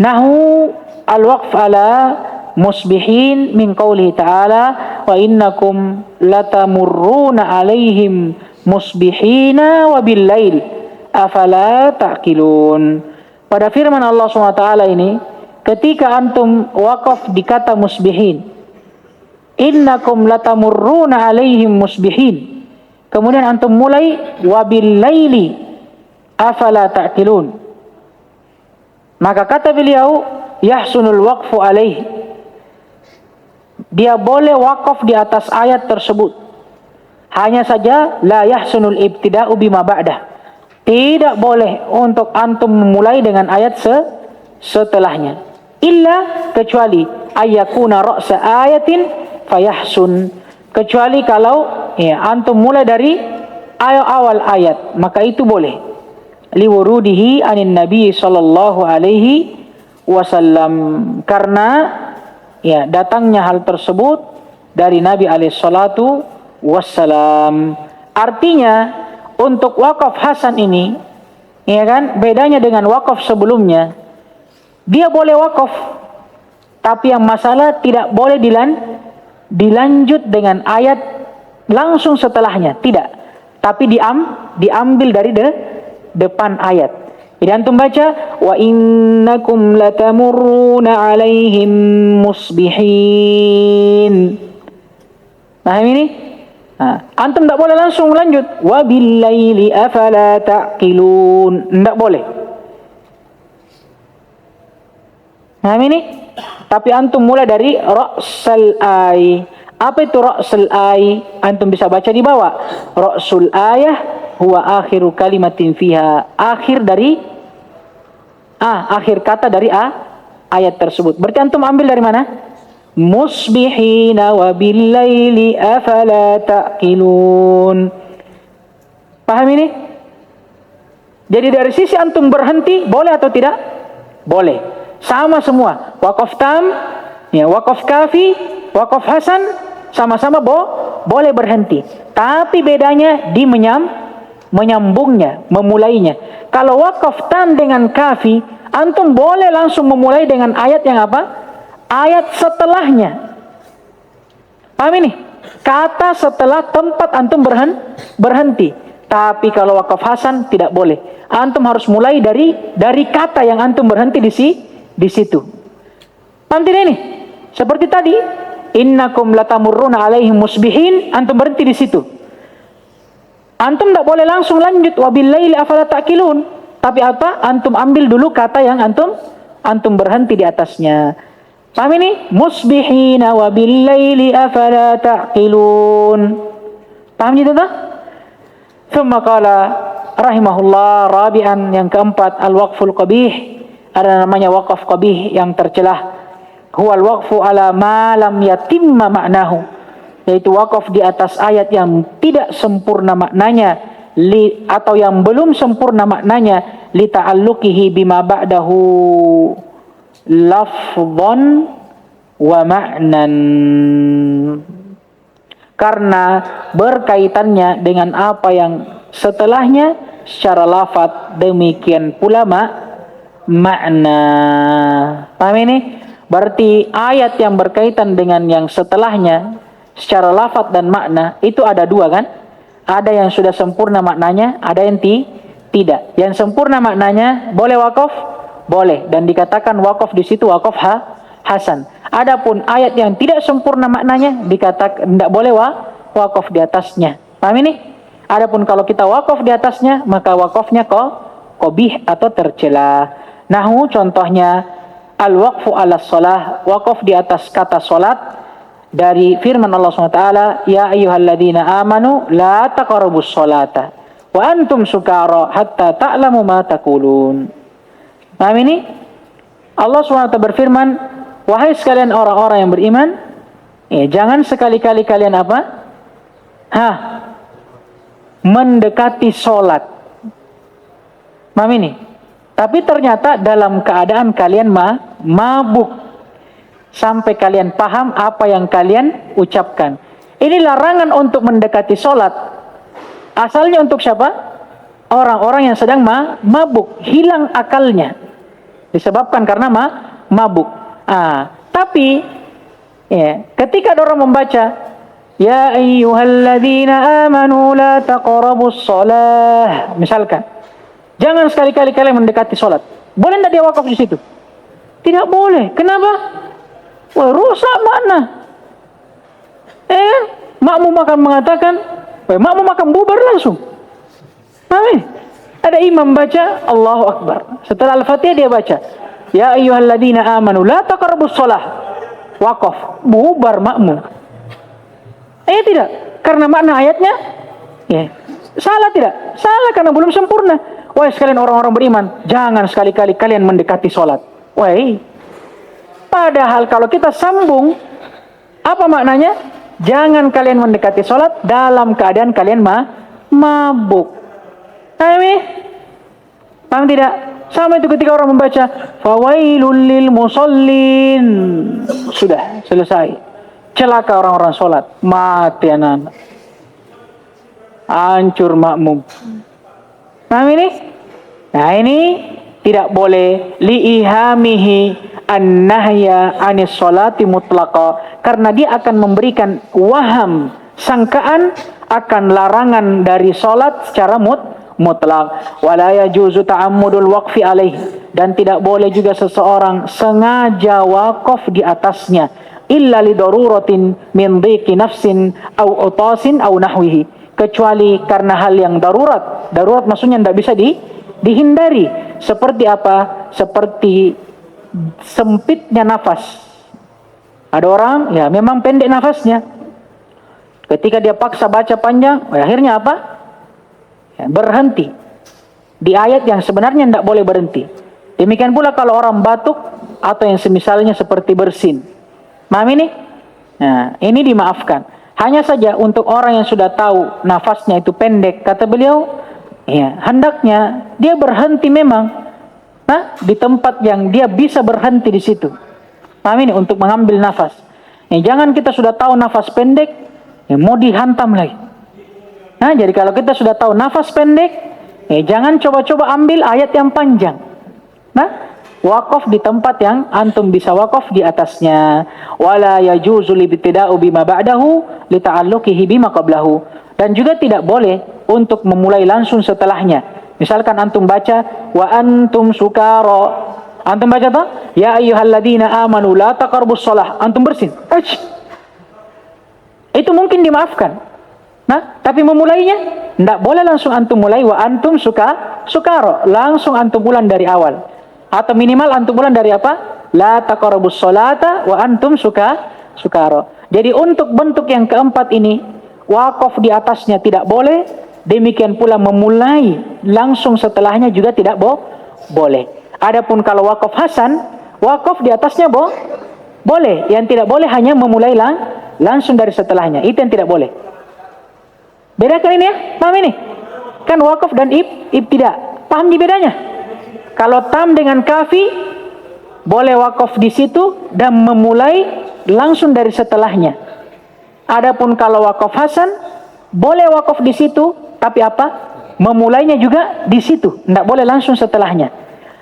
Nahu al-waqf ala musbihin min qawlihi ta'ala wa innakum latamurruna alaihim musbihina wa billail afala ta'qilun. Pada firman Allah SWT ini, ketika antum wakaf di kata musbihin, innakum latamurruna alaihim musbihin, kemudian antum mulai wa billaili afala ta'qilun, maka kata beliau yahsunul waqfu alaihi, dia boleh wakaf di atas ayat tersebut. Hanya saja la yahsunul ibtida'u bima ba'dah, tidak boleh untuk antum memulai dengan ayat setelahnya. Illa, kecuali ayyakuna ra'sa ayatin fayahsun, kecuali kalau ya, antum mulai dari awal ayat, maka itu boleh. Liwurudihi anin nabi sallallahu alaihi wasallam, karena ya datangnya hal tersebut dari Nabi alaihi salatu wassalam. Artinya untuk wakaf hasan ini, ya kan, bedanya dengan wakaf sebelumnya, dia boleh wakaf, tapi yang masalah tidak boleh dilanjut dengan ayat langsung setelahnya, tidak, tapi diambil dari depan ayat. Jadi antum baca wa innakum latamurruna alaihim musbihin. Paham ini? Antum tidak boleh langsung lanjut wa billaili afala ta'qilun, tidak boleh. Paham ini? Tapi antum mulai dari ra'sal ay. Apa itu ra'sal ay? Antum bisa baca di bawah. Ra'sul ayah huwa akhiru kalimatin fiha, akhir kata dari ayat tersebut. Berarti antum ambil dari mana? Musbihina wa billaili afala ta'qilun. Paham ini? Jadi dari sisi antum berhenti boleh atau tidak? Boleh. Sama semua. Wakaf tam, ya, wakaf kafi, wakaf hasan, sama-sama boleh berhenti. Tapi bedanya di menyambungnya, memulainya. Kalau wakaf tam dengan kafi, antum boleh langsung memulai dengan ayat yang apa? Ayat setelahnya. Paham ini? Kata setelah tempat antum berhenti. Tapi kalau wakaf hasan tidak boleh. Antum harus mulai dari kata yang antum berhenti di situ. Paham tidak ini? Seperti tadi, innakum latamurruna alaihim musbihin, antum berhenti di situ. Antum tidak boleh langsung lanjut wabillaili afala ta'qilun, tapi apa? Antum ambil dulu kata yang antum berhenti di atasnya. Paham ini? Musbihina wa bil-laili afala ta'qilun. Paham gitu tak? Thumma qala rahimahullah rabi'an, yang keempat, al-waqful qabih. Ada namanya waqaf qabih yang tercelah. Huwal waqfu ala ma lam yatimma ma'nahu, yaitu waqaf di atas ayat yang tidak sempurna maknanya, atau yang belum sempurna maknanya, li ta'alluqihi bima ba'dahu lafdhan wa ma'nan, karena berkaitannya dengan apa yang setelahnya secara lafaz, demikian pula makna. Paham ini? Berarti ayat yang berkaitan dengan yang setelahnya secara lafaz dan makna itu ada dua kan? Ada yang sudah sempurna maknanya, ada yang tidak. Yang sempurna maknanya boleh wakaf, boleh, dan dikatakan wakaf di situ wakaf hasan. Adapun ayat yang tidak sempurna maknanya dikatakan tidak boleh wakaf di atasnya. Paham ini? Adapun kalau kita wakaf di atasnya, maka wakafnya qabih atau tercela. Nahu contohnya al-waqfu ala shalah, wakaf di atas kata salat dari firman Allah SWT, ya ayyuhalladzina amanu la taqrabus sholata wa antum sukara hatta ta'lamu ma taqulun. Paham ini? Allah SWT berfirman, wahai sekalian orang-orang yang beriman, jangan sekali-kali kalian apa? Mendekati sholat. Paham ini? Tapi ternyata dalam keadaan kalian mabuk, sampai kalian paham apa yang kalian ucapkan. Ini larangan untuk mendekati sholat. Asalnya untuk siapa? Orang-orang yang sedang mabuk, hilang akalnya, disebabkan karena mabuk. Tapi ketika orang membaca ya ayyuhalladzina amanu la taqrabus shalah, misalkan, jangan sekali-kali kalian mendekati sholat, boleh tidak dia wakaf di situ? Tidak boleh. Kenapa? Wah, rusak makna. Makmum akan mengatakan, makmum akan bubar langsung. Amin. Ada imam baca Allahu Akbar, setelah Al-Fatihah dia baca ya ayyuhalladzina amanu la taqrabus shalah, wakaf, bubar makmum. Tidak, karena makna ayatnya salah. Tidak salah, karena belum sempurna. Wahai sekalian orang-orang beriman, jangan sekali-kali kalian mendekati sholat. Padahal kalau kita sambung, apa maknanya? Jangan kalian mendekati sholat dalam keadaan kalian mabuk. Paham tidak? Sama itu ketika orang membaca fawailul lil musallin, sudah selesai. Celaka orang-orang sholat, mati anak-anak, hancur makmum. Paham ini? Nah, ini tidak boleh liihamihi an-nahya anis sholati mutlaqa, karena dia akan memberikan waham, sangkaan akan larangan dari sholat secara mutlak. Wala yajuzu ta'ammudul waqfi alaih, dan tidak boleh juga seseorang sengaja wakaf di atasnya, illa li daruratin min dhiqi nafsin au utasin au nahwihi, kecuali karena hal yang darurat. Darurat maksudnya tidak bisa dihindari. Seperti apa? Seperti sempitnya nafas. Ada orang memang pendek nafasnya, ketika dia paksa baca panjang, akhirnya apa? Berhenti di ayat yang sebenarnya tidak boleh berhenti. Demikian pula kalau orang batuk atau yang semisalnya seperti bersin. Paham ini? Nah, ini dimaafkan. Hanya saja untuk orang yang sudah tahu nafasnya itu pendek, kata beliau, hendaknya dia berhenti memang di tempat yang dia bisa berhenti di situ. Paham ini? Untuk mengambil nafas. Jangan kita sudah tahu nafas pendek, mau dihantam lagi. Jadi kalau kita sudah tahu nafas pendek, jangan coba-coba ambil ayat yang panjang. Wakaf di tempat yang antum bisa wakaf di atasnya. Wala yajuzu libtida'u bima ba'dahu li ta'alluqihi bima qablahu, dan juga tidak boleh untuk memulai langsung setelahnya. Misalkan antum baca wa antum sukara, antum baca apa? Ya ayyuhalladzina amanu la taqrabus shalah, antum bersin. Itu mungkin dimaafkan. Tapi memulainya tidak boleh langsung antum mulai wa antum sukara, langsung antum ulang dari awal. Atau minimal antum ulang dari apa? La taqrabus sholata wa antum sukara. Jadi untuk bentuk yang keempat ini, wakaf di atasnya tidak boleh, demikian pula memulai langsung setelahnya juga tidak boleh. Adapun kalau wakaf hasan, wakaf di atasnya boleh. Yang tidak boleh hanya memulai langsung dari setelahnya. Itu yang tidak boleh. Bedakan ini ya, paham ini? Kan wakaf dan ibtida. Paham di bedanya? Kalau tam dengan kafi, boleh wakaf di situ dan memulai langsung dari setelahnya. Adapun kalau wakaf hasan, boleh wakaf di situ, tapi apa? Memulainya juga di situ. Tidak boleh langsung setelahnya.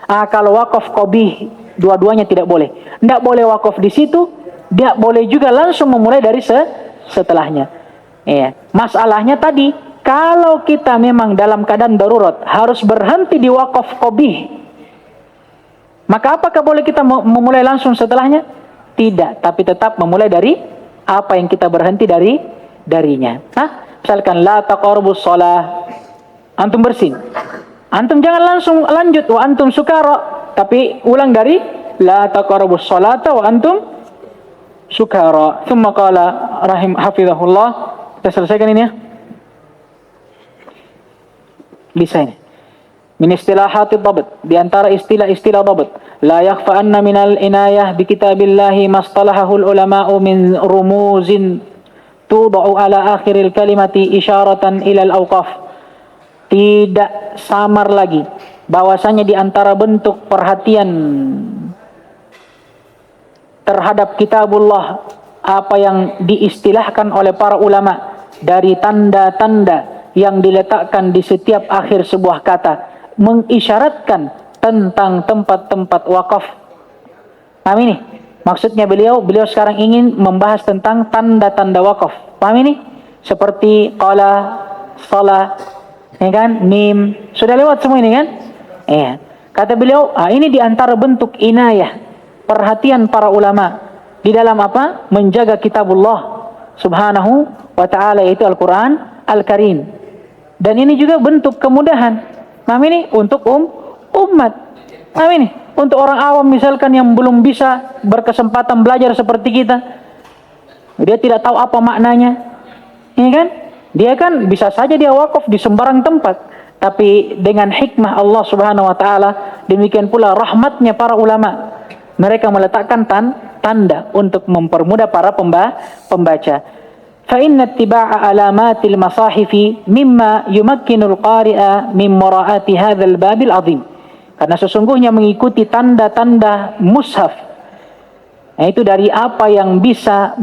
Kalau wakaf qabih, dua-duanya tidak boleh. Tidak boleh wakaf di situ, tidak boleh juga langsung memulai dari setelahnya. Ya. Masalahnya tadi, kalau kita memang dalam keadaan darurat harus berhenti di wakaf qabih, maka apakah boleh kita memulai langsung setelahnya? Tidak, tapi tetap memulai dari apa yang kita berhenti darinya. Misalkan la taqrabus shalah, antum bersin. Antum jangan langsung lanjut wa antum sukara, tapi ulang dari la taqrabus sholata wa antum sukara. Tsumma qala hafizahullah. Kita selesaikan ini ya. Bisa ini. Min istilahati dhabt, di antara istilah-istilah dhabt, la yakhfa anna minal inayah bi kitabillahi mastalahahul ulama'u min rumuzin tudau ala akhiril kalimati isyaratan ilal awqaf. Tidak samar lagi bahwasanya di antara bentuk perhatian terhadap kitabullah, apa yang diistilahkan oleh para ulama dari tanda-tanda yang diletakkan di setiap akhir sebuah kata, mengisyaratkan tentang tempat-tempat wakaf. Paham ini? Maksudnya beliau sekarang ingin membahas tentang tanda-tanda wakaf. Paham ini? Seperti qala, salah, ya kan? Mim. Sudah lewat semua ini kan? Kata beliau, ini di antara bentuk inayah, perhatian para ulama di dalam apa? Menjaga kitabullah subhanahu wa ta'ala, yaitu Al-Quran Al-Karim. Dan ini juga bentuk kemudahan. Paham ini? Untuk umat. Paham ini? Untuk orang awam misalkan yang belum bisa berkesempatan belajar seperti kita, dia tidak tahu apa maknanya, ya kan? Dia kan bisa saja dia wakaf di sembarang tempat, tapi dengan hikmah Allah subhanahu wa ta'ala, demikian pula rahmatnya para ulama, mereka meletakkan tanda untuk mempermudah para pembaca. Fa inna ittiba'a alamatil masahifi mimma yumakkinul qari'a min mura'ati hadzal babil azim. Karena sesungguhnya mengikuti tanda-tanda mushaf, itu dari apa yang bisa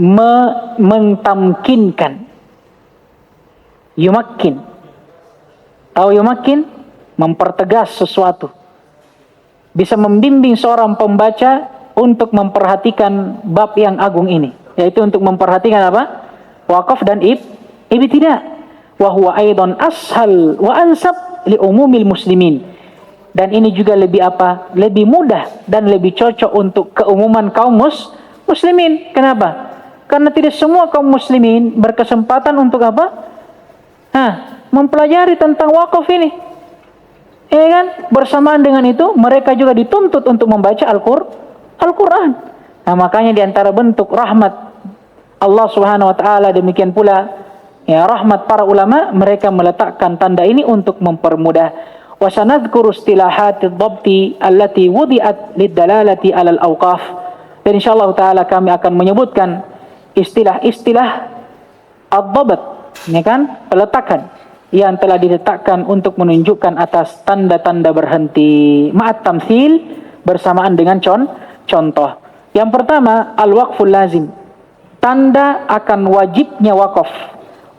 mentamkinkan. Yumakkin. Tahu yumakkin? Mempertegas sesuatu. Bisa membimbing seorang pembaca untuk memperhatikan bab yang agung ini. Yaitu untuk memperhatikan apa? Wakaf dan ibtida. Wa huwa aidan ashal wa ansab li umumil muslimin. Dan ini juga lebih apa? Lebih mudah dan lebih cocok untuk keumuman kaum muslimin. Kenapa? Karena tidak semua kaum muslimin berkesempatan untuk apa? Mempelajari tentang wakaf ini. Ya kan? Bersamaan dengan itu, mereka juga dituntut untuk membaca Al-Quran. Makanya di antara bentuk rahmat Allah subhanahu wa ta'ala, demikian pula ya rahmat para ulama, mereka meletakkan tanda ini untuk mempermudah. Wa sanadhkuru istilahatid dhabti allati wudi'at lid-dalalati 'alal awqaf. Dan insyaallah taala kami akan menyebutkan istilah-istilah ad-dhabt, ya kan? Peletakan yang telah diletakkan untuk menunjukkan atas tanda-tanda berhenti. Ma'at tamtsil, bersamaan dengan contoh. Yang pertama, al-waqful lazim. Tanda akan wajibnya wakaf.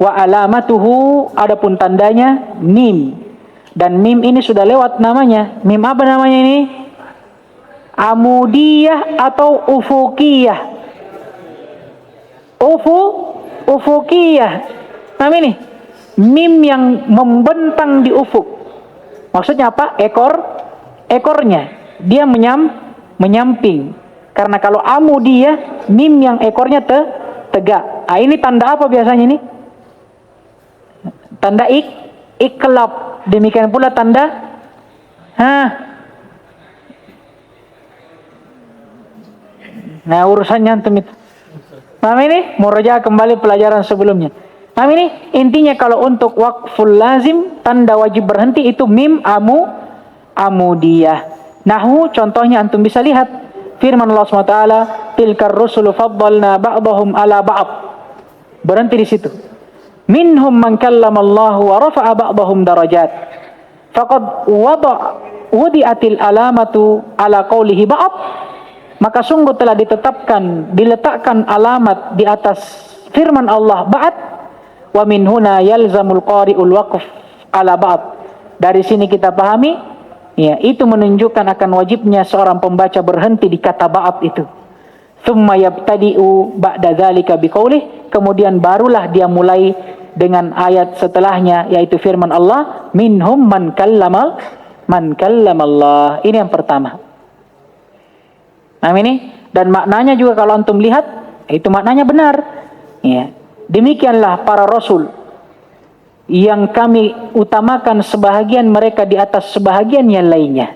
Wa alamatuhu, adapun tandanya mim. Dan mim ini sudah lewat namanya. Mim apa namanya ini? Amudiyah atau ufukiyah? Ufukiyah. Nah ini mim yang membentang di ufuk. Maksudnya apa? Ekornya dia menyamping. Karena kalau amudiyah, mim yang ekornya tegak. Ini tanda apa biasanya ini? Tanda iklab. Demikian pula tanda Nah, urusannya antum itu. Paham ini? Murajaah kembali pelajaran sebelumnya. Paham ini? Intinya kalau untuk waqful lazim, tanda wajib berhenti itu mim, amudiyah. Nahu contohnya antum bisa lihat. Firman Allah SWT, tilkar rusulu faddalna ba'dahum ala ba'd. Berhenti di situ. Minhum man kallamallahu wa rafa'a ba'dahum darajat. Faqad wudi'atil alamatu ala qawlihi ba'd. Maka sungguh telah diletakkan alamat di atas firman Allah ba'd. Wa min huna yalzamul qari'ul waqf ala ba'd. Dari sini kita pahami, ya, itu menunjukkan akan wajibnya seorang pembaca berhenti di kata ba'd itu. Thumma yabtadi'u ba'da dzalika biqaulih, kemudian barulah dia mulai dengan ayat setelahnya, yaitu firman Allah, minhum man kallamallah. Ini yang pertama. Nah ini, dan maknanya juga kalau antum lihat, itu maknanya benar. Ya. Demikianlah para rasul yang kami utamakan sebahagian mereka di atas sebahagian yang lainnya.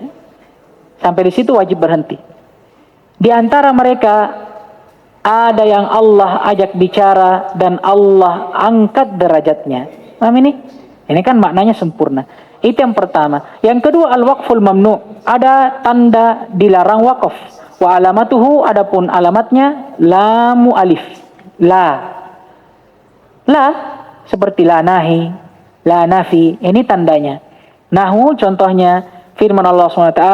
Sampai di situ wajib berhenti. Di antara mereka ada yang Allah ajak bicara dan Allah angkat derajatnya. Paham ini? Ini kan maknanya sempurna. Itu yang pertama. Yang kedua, al-waqful mamnu. Ada tanda dilarang wakaf. Wa alamatuhu, adapun alamatnya lamu alif. La seperti la nahi, la nafi. Ini tandanya. Nahu contohnya firman Allah SWT,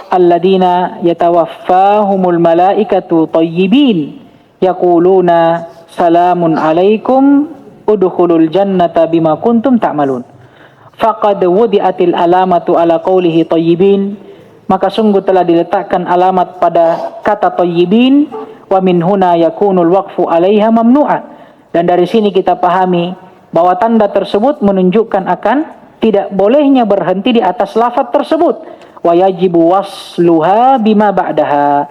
alladzina yatawaffahumul malaikatu tayyibin yaquluna salamun alaikum udkhulul jannata bima kuntum ta'malun. Faqad wudi'atil alamatu ala qawlihi tayyibin. Maka sungguh telah diletakkan alamat pada kata tayyibin. Wa min huna yakunul waqfu alaiha mamnu'a. Dan dari sini kita pahami bahwa tanda tersebut menunjukkan akan tidak bolehnya berhenti di atas lafaz tersebut. Wa yajibu wasluha bima ba'daha.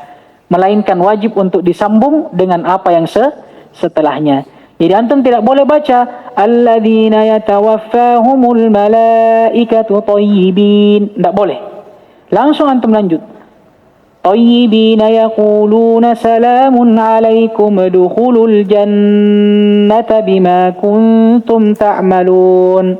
Melainkan wajib untuk disambung dengan apa yang setelahnya. Jadi antum tidak boleh baca alladzina yatawaffahumul malaikatu tayyibin. Tidak boleh. Langsung antum lanjut. Tayyibina yaquluna salamun alaikum dukhulul jannata bima kuntum ta'malun.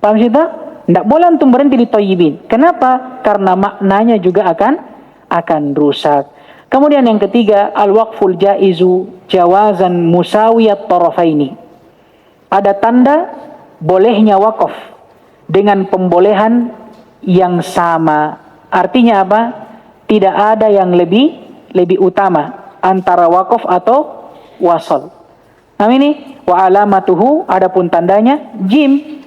Paham kita? Tidak boleh antum berhenti di tayyibin. Kenapa? Karena maknanya juga akan rusak. Kemudian yang ketiga, al-waqful jaizu jawazan musawiyat tarafaini. Ada tanda bolehnya wakaf dengan pembolehan yang sama. Artinya apa? Tidak ada yang lebih utama antara wakaf atau wasal. Nah ini wa alamatuhu, adapun tandanya jim.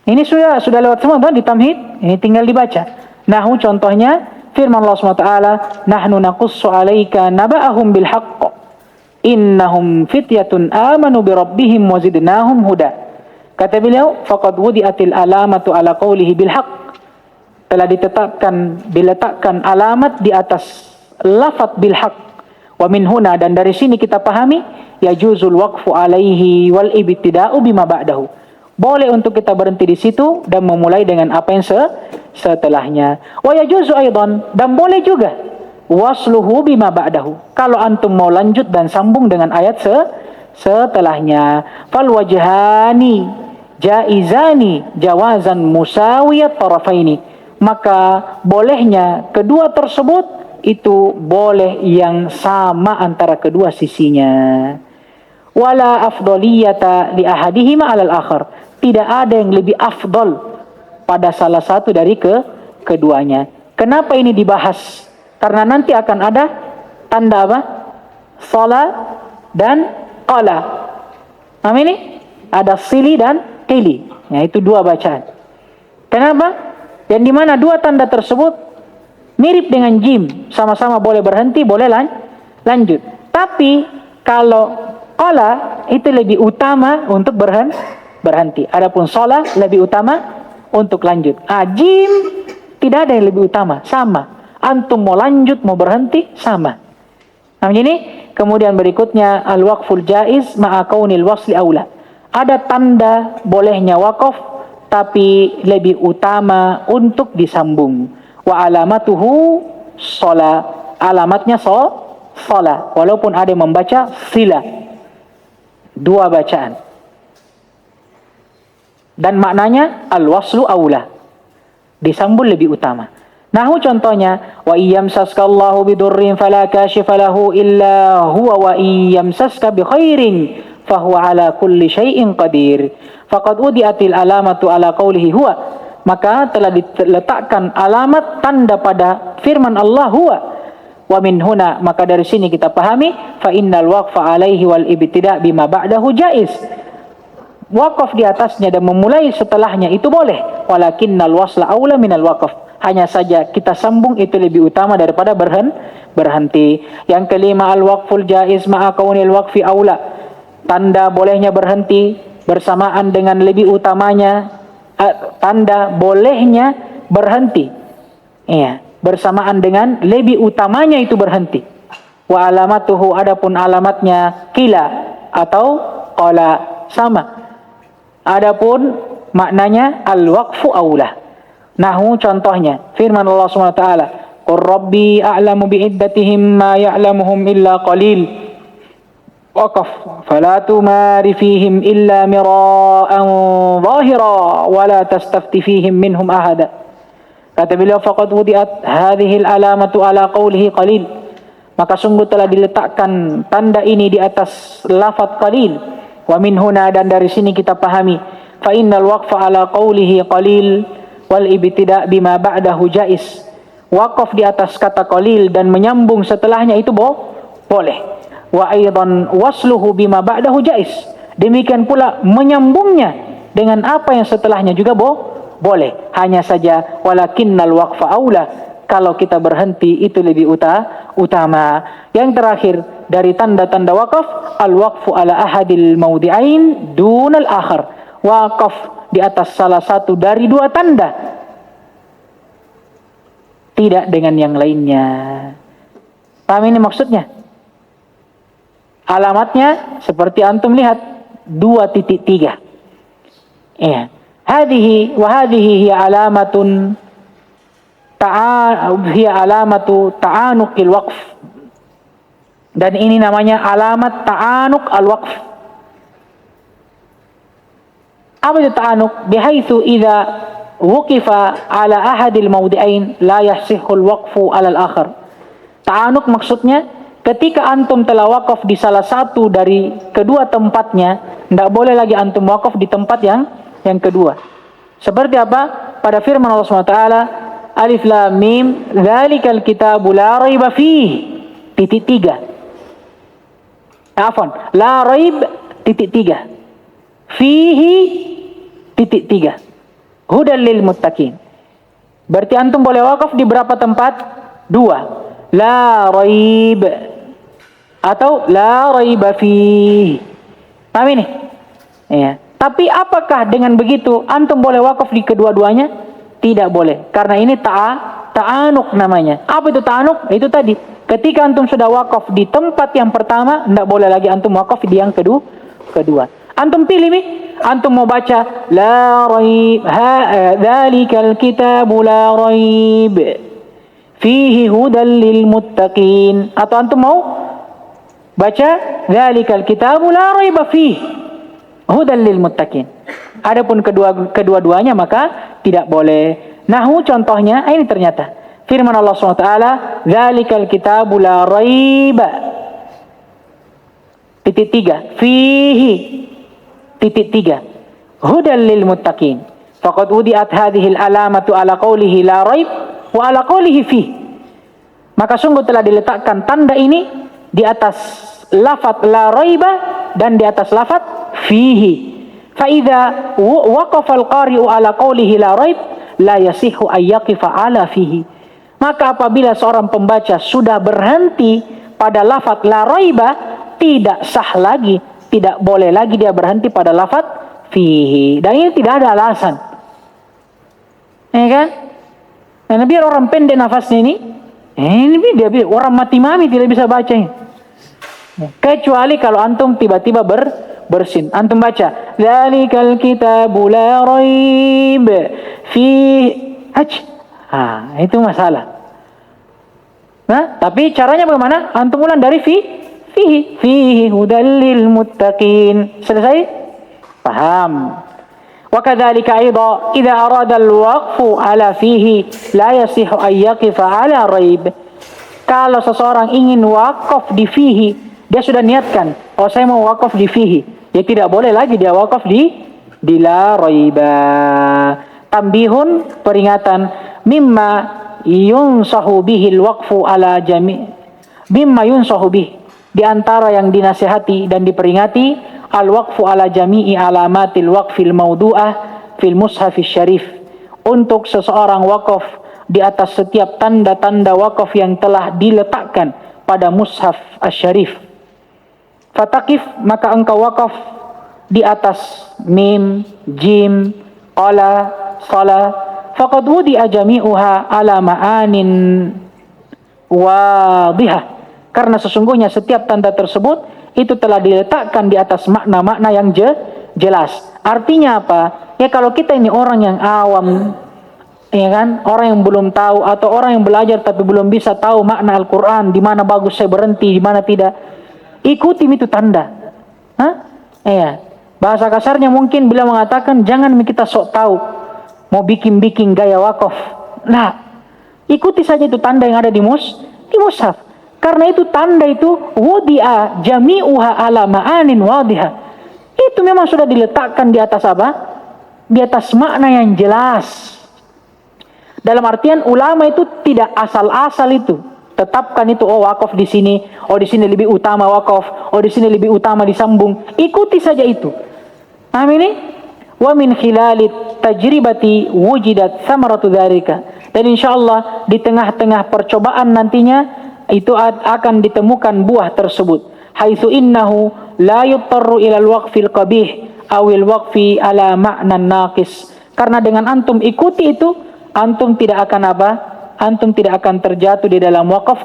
Ini sudah lewat semua kan di tamhid. Ini tinggal dibaca. Nahu contohnya firman Allah SWT, nahnu naqussu 'alaika naba'ahum bil haqq innahum fityatun amanu bi rabbihim wa zidnahum huda. Kata beliau, faqad wudi'atil alamatu ala qawlihi bil haqq. Telah diletakkan alamat di atas lafaz bil haqq. Wa min huna, dan dari sini kita pahami, yajuzul waqfu alaihi wal ibtida'u bima ba'dahu. Boleh untuk kita berhenti di situ dan memulai dengan apa yang setelahnya. Wa yajuzu aidan, dan boleh juga wasluhu bima ba'dahu. Kalau antum mau lanjut dan sambung dengan ayat setelahnya. Fal wajhani jaizani jawazan musawiyat tarafaini. Maka bolehnya kedua tersebut itu boleh yang sama antara kedua sisinya. Wala afdaliyata li ahadihima 'alal akhar. Tidak ada yang lebih afdal pada salah satu dari keduanya. Kenapa ini dibahas? Karena nanti akan ada tanda apa? Salat dan qala. Nah ini ada sili dan qili. Ya, itu dua bacaan. Kenapa? Dan di mana dua tanda tersebut mirip dengan jim, sama-sama boleh berhenti, boleh lanjut. Tapi kalau qala itu lebih utama untuk berhenti. Adapun shalah lebih utama untuk lanjut. Jim tidak ada yang lebih utama, sama. Antum mau lanjut, mau berhenti, sama. Nah ini kemudian berikutnya al-waqful jaiz ma'a kaunil wasli aula. Ada tanda bolehnya wakaf tapi lebih utama untuk disambung. Wa alamatuhu, sola, alamatnya sola, walaupun ada yang membaca sila, dua bacaan. Dan maknanya al-waslu aula, disambung lebih utama. Nahu contohnya, wa iyamsaskallahu bidurrin fala kashifa lahu illa huwa wa iyamsaska bi khairin fahuwa ala kulli syai'in qadir. Faqad udiatil alamatu ala qawlihi huwa, maka telah diletakkan alamat tanda pada firman Allah huwa. Wa min huna, maka dari sini kita pahami, fa innal waqfa alaihi wal ibtida' bima ba'dahu jaiz. Wakaf di atasnya dan memulai setelahnya itu boleh. Walakinnal wasla aula minal waqaf. Hanya saja kita sambung itu lebih utama daripada berhenti. Yang kelima, al-waqful jaiz ma'a kaunil waqfi aula. Tanda bolehnya berhenti bersamaan dengan lebih utamanya. Tanda bolehnya berhenti. Iya, bersamaan dengan lebih utamanya itu berhenti. Wa alamatuhu, adapun alamatnya kila atau qala, sama. Adapun maknanya al-waqfu aula. Nahu contohnya firman Allah Subhanahu wa taala, "Qur rabbi a'lamu bi'iddatihim ma ya'lamuhum illa qalil." Waqaf, "Fala tumari fihim illa mira'an zahira wa la tastafti fihim minhum ahada." Kata beliau, "Faqad wudi'at hadhihi al-alamatu ala qawlihi qalil." Maka sungguh telah diletakkan tanda ini di atas lafaz qalil. Wa min huna, dan dari sini kita pahami, fa innal waqfa ala qawlihi qalil wal ibtida' bima ba'dahu jaiz. Waqaf di atas kata qalil dan menyambung setelahnya itu boleh. Wa aidan wasluhu bima ba'dahu jaiz. Demikian pula menyambungnya dengan apa yang setelahnya juga boleh. Hanya saja walakinnal waqfa aula, kalau kita berhenti itu lebih utama. Yang terakhir dari tanda-tanda wakaf, al-waqfu ala ahadil maudi'ain dunal akhar. Wakaf di atas salah satu dari dua tanda, tidak dengan yang lainnya. Paham ini maksudnya? Alamatnya seperti antum lihat 2.3. Iya. Hadhihi wa hadhihi hiya alamatun hiya alamatu ta'anuqil waqf. Dan ini namanya alamat ta'anuq al-waqf. Apa itu ta'anuq? Bihaitsu idza wuqifa ala ahadil mawdi'ain la yasihhul waqfu ala al-akhar. Ta'anuq maksudnya ketika antum telah wakaf di salah satu dari kedua tempatnya, tidak boleh lagi antum wakaf di tempat yang kedua. Seperti apa? Pada firman Allah SWT, Alif Lam Mim, dzalikal kitabu la raiba fihi, titik 3. Afwan, la raib, titik 3. Fihi, titik 3. Hudal lil muttaqin. Berarti antum boleh wakaf di berapa tempat? 2. La raib atau la raiba fihi. Paham ini? Ya. Tapi apakah dengan begitu antum boleh wakaf di kedua-duanya? Tidak boleh. Karena ini ta'anuq namanya. Apa itu ta'anuq? Itu tadi. Ketika antum sudah wakaf di tempat yang pertama, tidak boleh lagi antum wakaf di yang kedua. Antum pilih nih. Antum mau baca la raib, dzalikal kitabu la raib fihi hudal lil muttaqin, atau antum mau baca dzalikal kitabu la raiba fihi hudal lil muttaqin. Adapun kedua-duanya maka tidak boleh. Nahu contohnya ini ternyata firman Allah SWT, dzalikal kitabu la raiba, titik 3, fihi, titik 3, hudal lil muttaqin. Faqad udiat hadhil alamatu ala qawlihi la raib wa ala qawlihi fihi. Maka sungguh telah diletakkan tanda ini di atas lafaz la raiba dan di atas lafaz fihi. Fa idza waqafa al-qari'u ala qawlihi la raib la yasihu ay yaqifa ala fihi. Maka apabila seorang pembaca sudah berhenti pada lafaz la raiba, tidak sah lagi, tidak boleh lagi dia berhenti pada lafaz fihi. Dan ini tidak ada alasan. Ya kan? Karena biar orang pendek nafasnya ini dia orang mati mami tidak bisa baca ini. Kecuali kalau antum tiba-tiba bersin. Antum baca dzalikal kitabu la raib fihi. Itu masalah. Nah, tapi caranya bagaimana? Antum ulang dari fihi hudallil muttaqin. Selesai? Paham. Wa kadzalika aidan idza arada al-waqfu ala fihi la yasihu an yaqifa ala raib. Kalau seseorang ingin wakaf di fihi, dia sudah niatkan, oh saya mau wakaf di fihi. Ya tidak boleh lagi dia wakaf di la raiba. Tambihun, peringatan, mimma yunsahu bihil waqfu ala mimma yunsahu bih, di antara yang dinasihati dan diperingati al-waqfu ala jami'i alamatil waqfil maudu'ah fil mushafis syarif, untuk seseorang wakaf di atas setiap tanda-tanda wakaf yang telah diletakkan pada mushaf asy-syarif. Fatakif, maka engkau wakaf di atas mim, jim, qala, sala, faqad wudi'a jami'uha ala ma'anin wadihah, karena sesungguhnya setiap tanda tersebut itu telah diletakkan di atas makna-makna yang jelas. Artinya apa? Ya kalau kita ini orang yang awam, ya kan, orang yang belum tahu atau orang yang belajar tapi belum bisa tahu makna Al-Quran, di mana bagus saya berhenti, di mana tidak, ikuti itu tanda. Iya. Bahasa kasarnya mungkin beliau mengatakan jangan kita sok tahu, mau bikin gaya wakaf. Nah, ikuti saja itu tanda yang ada di mushaf. Karena itu tanda itu wudi'a jami'uha ala ma'anin wadiha. Itu memang sudah diletakkan di atas apa? Di atas makna yang jelas. Dalam artian ulama itu tidak asal-asal itu. Tetapkan itu, oh wakaf di sini, oh di sini lebih utama wakaf, oh di sini lebih utama disambung. Ikuti saja itu. Paham ini? Wa min khilalit tajribati wujidat samaratu dzalika. Dan insyaallah di tengah-tengah percobaan nantinya itu akan ditemukan buah tersebut. Haitsu innahu la yutarru ila al-waqfil qabih awil waqfi ala ma'nan naqis. Karena dengan antum ikuti itu, antum tidak akan apa? Antum tidak akan terjatuh di dalam waqaf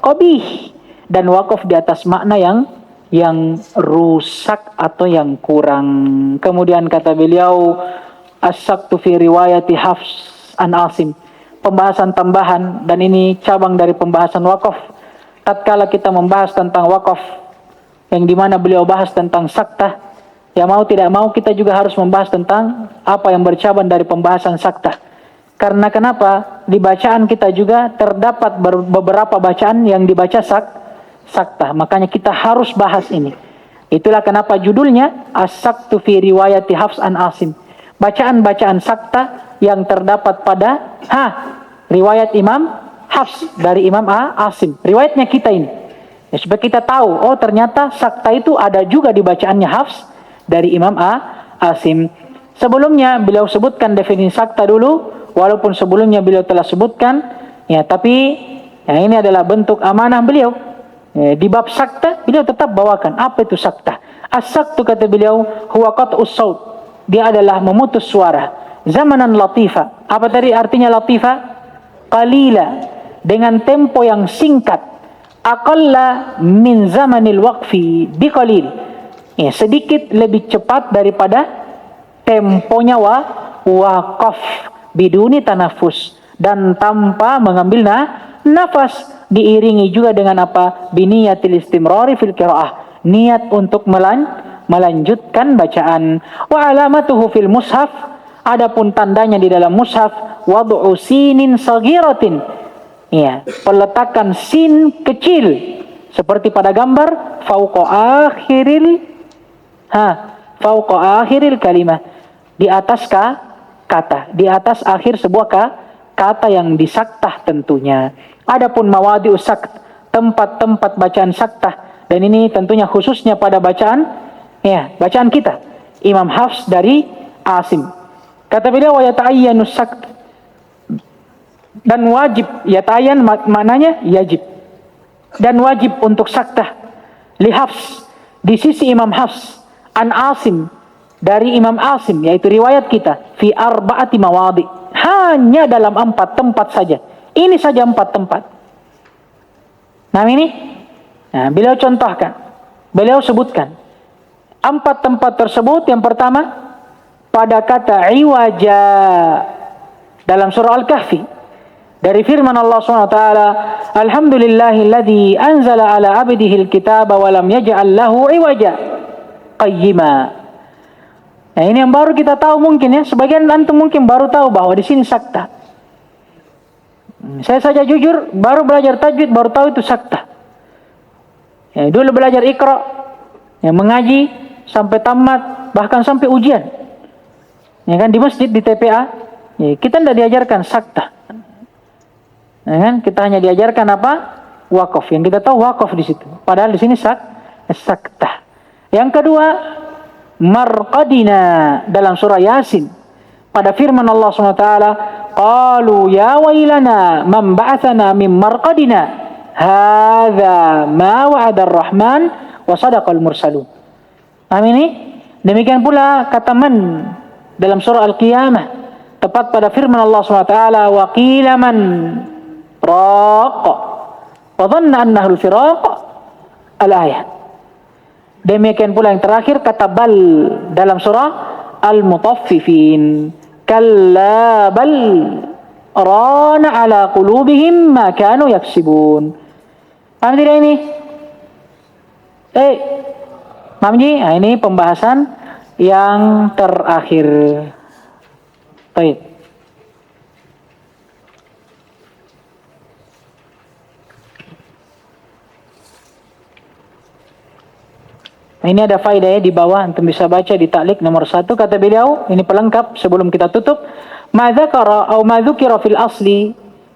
qabih dan waqaf di atas makna yang rusak atau yang kurang. Kemudian kata beliau, as-saktu fi riwayati Hafs an Asim. Pembahasan tambahan, dan ini cabang dari pembahasan wakaf. Tatkala kita membahas tentang wakaf, yang dimana beliau bahas tentang saktah, ya mau tidak mau kita juga harus membahas tentang apa yang bercabang dari pembahasan saktah. Karena kenapa? Di bacaan kita juga terdapat beberapa bacaan yang dibaca saktah. Makanya kita harus bahas ini. Itulah kenapa judulnya As-Saktu fi riwayati Hafs an Asim. Bacaan-bacaan saktah yang terdapat pada riwayat Imam Hafs dari Imam Asim. Riwayatnya kita ini. Ya, supaya kita tahu, oh ternyata saktah itu ada juga di bacaannya Hafs dari Imam Asim. Sebelumnya beliau sebutkan definisi saktah dulu, walaupun sebelumnya beliau telah sebutkan, ya tapi ya, ini adalah bentuk amanah beliau. Di bab saktah beliau tetap bawakan apa itu saktah. As-saktu kata beliau huwa qat'us saut. Dia adalah memutus suara. Zamanan latifa. Apa tadi artinya latifa? Qalila, dengan tempo yang singkat. Aqalla min zamanil waqfi biqalil. Ya, sedikit lebih cepat daripada temponya waqaf biduni tanafus, dan tanpa mengambil nafas, diiringi juga dengan apa? Biniyatil istimrari fil qiraah, niat untuk melanjutkan bacaan. Wa alamatuhu fil mushaf, adapun tandanya di dalam mushaf, wad'u sinin saghiratin, ya, peletakan sin kecil seperti pada gambar fauqa akhiril kalimah, di atas kata, di atas akhir sebuah kata yang disaktah tentunya. Adapun mawadi'us sakt, tempat-tempat bacaan saktah, dan ini tentunya khususnya pada bacaan kita Imam Hafs dari Asim. Kata beliau wa yata'ayyanus sakt, dan wajib, yata'ayyan maknanya yajib, dan wajib untuk saktah li Hafs, di sisi Imam Hafs, an Asim, dari Imam Asim, yaitu riwayat kita, fi arba'ati mawadi, hanya dalam 4 tempat saja. Ini saja 4 tempat. Nah ini, beliau contohkan, beliau sebutkan 4 tempat tersebut. Yang pertama pada kata iwaja dalam surah Al-Kahfi, Dari firman Allah SWT, Alhamdulillahilladzi anzala ala abdihil kitaba wa lam yaj'al lahu iwaja qayyima. Nah, ini yang baru kita tahu mungkin ya. Sebagian antum mungkin baru tahu bahwa di sini sakta. Saya saja jujur, baru belajar tajwid, baru tahu itu sakta. Ya, dulu belajar Iqra, ya, mengaji sampai tamat, bahkan sampai ujian. Ya kan, di masjid, di TPA, ya, kita tidak diajarkan sakta. Ya kan, kita hanya diajarkan apa? Wakaf. Yang kita tahu wakaf di situ. Padahal di sini sakta. Yang kedua, marqadina dalam surah Yasin. Pada firman Allah SWT, qalu ya wailana man ba'athana min marqadina hadza ma wa'ada ar-rahman wa sadaqal mursalun. Amin. Demikian pula kata man dalam surah Al-Qiyamah, tepat pada firman Allah SWT, wa qila man raq wa dhanna annahu al-firaq al-ayat. Demikian pula yang terakhir kata bal dalam surah Al-Mutaffifin, kalla bal rana ala qulubihim ma kanu yaksibun. Paham tidak ini? Paham ji? Nah, ini pembahasan yang terakhir. Baik. Ini ada faedah ya di bawah, antum bisa baca di taklik nomor 1. Kata beliau, ini pelengkap sebelum kita tutup. Ma dzakara aw ma dzukira fil asli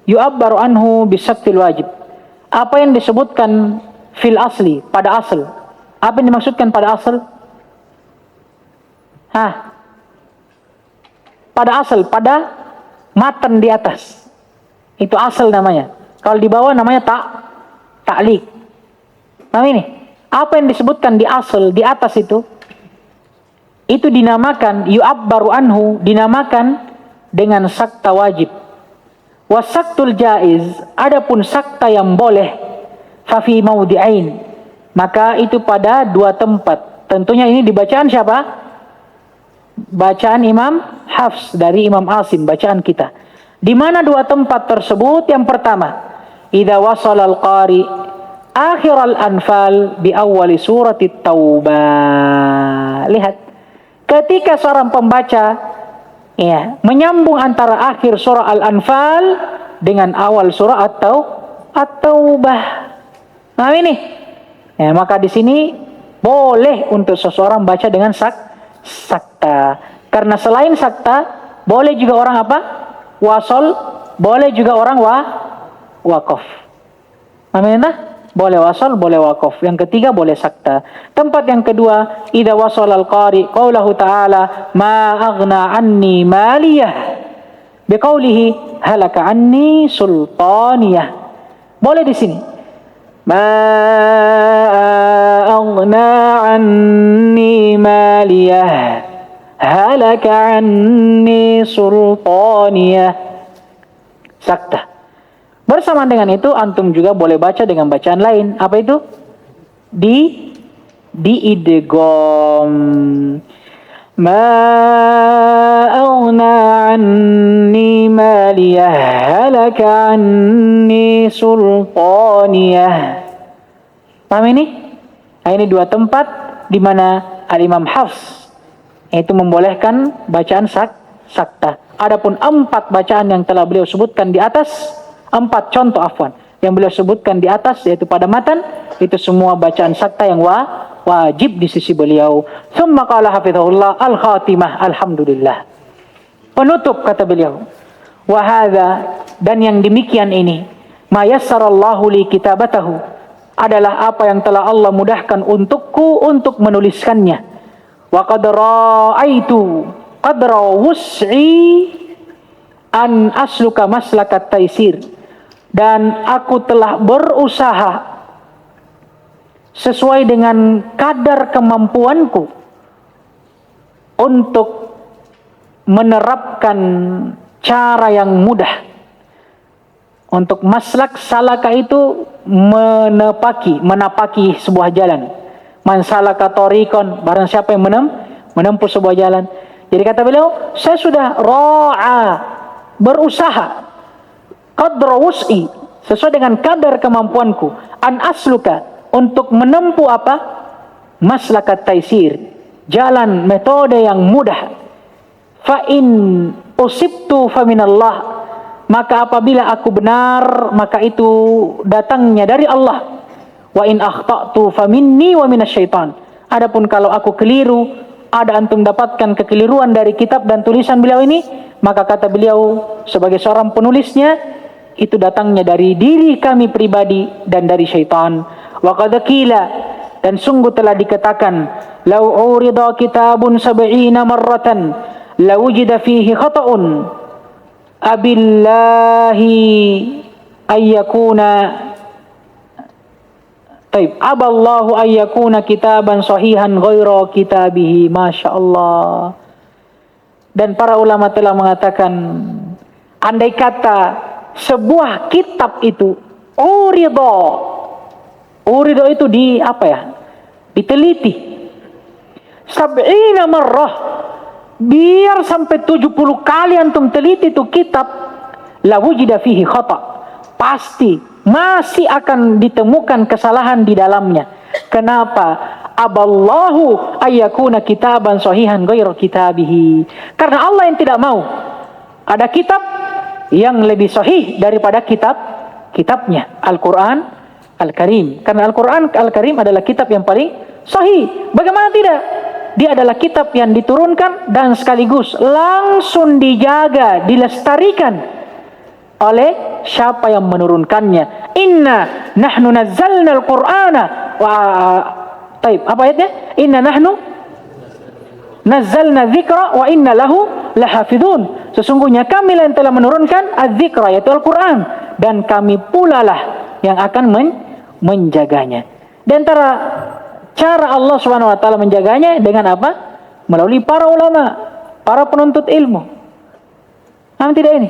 yu'abbaru anhu bisabtil wajib. Apa yang disebutkan fil asli, pada asal. Apa yang dimaksudkan pada asal? Pada asal, pada matan di atas. Itu asal namanya. Kalau di bawah namanya taklik. Nah ini. Apa yang disebutkan di asal, di atas itu dinamakan yu'abbaru anhu, dinamakan dengan sakta wajib. Wasaktul jaiz, adapun sakta yang boleh, fa fi maudi'ain, maka itu pada 2 tempat. Tentunya ini dibacaan siapa? Bacaan Imam Hafs dari Imam Asim, bacaan kita. Di mana 2 tempat tersebut? Yang pertama, idza wasala al-qari akhir al-anfal bi awwali surati Taubah. Lihat, ketika seorang pembaca menyambung antara akhir surah Al-Anfal dengan awal surah At-Taubah. Nah ini, maka di sini boleh untuk seseorang baca dengan sakta. Karena selain sakta, boleh juga orang apa? Wasol, boleh juga orang wakaf. Amin. Boleh wasal, boleh wakaf. Yang ketiga boleh sakta. Tempat yang kedua, idza wasala al-qari qaulahu ta'ala ma aghna anni maliyah biqaulihi halaka anni sultaniyah. Boleh di sini. Ma aghna anni maliyah halaka anni sultaniyah. Sakta. Bersamaan dengan itu, antum juga boleh baca dengan bacaan lain. Apa itu? Di idgham. Ma aghna anni maliyah halaka anni sultaniyah. Paham ini? Nah, ini 2 tempat di mana Al-Imam Hafs itu membolehkan bacaan sakta. Adapun 4 bacaan yang telah beliau sebutkan di atas, 4 contoh yang beliau sebutkan di atas, yaitu pada matan, itu semua bacaan sakta yang wajib di sisi beliau. Tsumma qala hafizahullah al-khatimah, alhamdulillah. Penutup kata beliau, wa hadza, dan yang demikian ini, ma yassarallahu li kitabatahu, adalah apa yang telah Allah mudahkan untukku untuk menuliskannya. Wa qad ra'aitu qadra wus'i an asluka maslakat taisir, dan aku telah berusaha sesuai dengan kadar kemampuanku untuk menerapkan cara yang mudah. Untuk maslak, salaka itu menapaki sebuah jalan. Man salaka tariqan, barang siapa yang menempuh sebuah jalan. Jadi kata beliau, saya sudah berusaha qadra wus'i, sesuai dengan kadar kemampuanku, an asluka, untuk menempuh apa? Maslakat taisir, jalan metode yang mudah. Fa in usibtu fa minallah, maka apabila aku benar, maka itu datangnya dari Allah. Wa in akhta'tu fa minni wa minasyaitan. Adapun kalau aku keliru, ada antum dapatkan kekeliruan dari kitab dan tulisan beliau ini, maka kata beliau sebagai seorang penulisnya, itu datangnya dari diri kami pribadi dan dari syaitan. Wa qad qila, dan sungguh telah dikatakan, lau urida kitabun sab'ina marratan la wujida fihi khata'un abillahi ayyakuna aballahu ayyakuna kitaban sahihan ghaira kitabihi. Masya Allah. Dan para ulama telah mengatakan, andai kata sebuah kitab itu urido itu diteliti sab'ina marrah, biar sampai 70 kali antum teliti itu kitab, la wujida fihi khata', pasti masih akan ditemukan kesalahan di dalamnya. Kenapa? Aballahu ayyakuna kitaban sahihan ghairu kitabihi. Karena Allah yang tidak mau ada kitab yang lebih sahih daripada kitabnya, Al-Quran Al-Karim. Karena Al-Quran Al-Karim adalah kitab yang paling sahih. Bagaimana tidak? Dia adalah kitab yang diturunkan dan sekaligus langsung dijaga, dilestarikan oleh siapa yang menurunkannya. Inna nahnu nazzalna al-Qur'ana wa apa ayatnya? Inna nahnu nazzalna dzikra wa inna lahu lahafidun. Sesungguhnya kami yang telah menurunkan az-dzikra, yaitu Al-Qur'an, dan kami pula lah yang akan menjaganya. Dan antara cara Allah Subhanahu wa taala menjaganya dengan apa? Melalui para ulama, para penuntut ilmu. Paham tidak ini?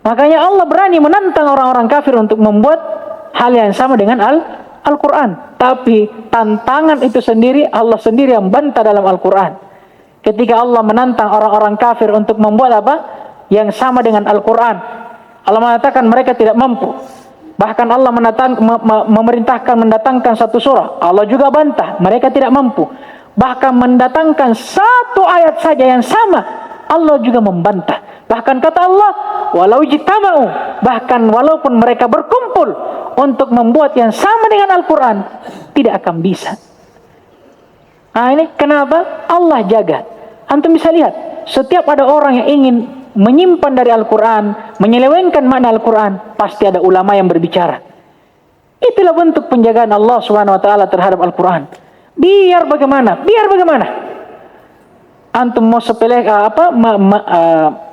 Makanya Allah berani menantang orang-orang kafir untuk membuat hal yang sama dengan Al-Quran. Tapi tantangan itu sendiri Allah sendiri yang bantah dalam Al-Quran. Ketika Allah menantang orang-orang kafir untuk membuat apa? Yang sama dengan Al-Quran, Allah mengatakan mereka tidak mampu. Bahkan Allah memerintahkan mendatangkan satu surah, Allah juga bantah, mereka tidak mampu. Bahkan mendatangkan satu ayat saja yang sama, Allah juga membantah. Bahkan kata Allah, walau jitama'u, bahkan walaupun mereka berkumpul untuk membuat yang sama dengan Al-Quran, tidak akan bisa. Nah ini kenapa Allah jaga. Antum bisa lihat, setiap ada orang yang ingin menyimpan dari Al-Quran, menyelewengkan makna Al-Quran, pasti ada ulama yang berbicara. Itulah bentuk penjagaan Allah Subhanahu wa taala terhadap Al-Quran. Biar bagaimana? Antum mau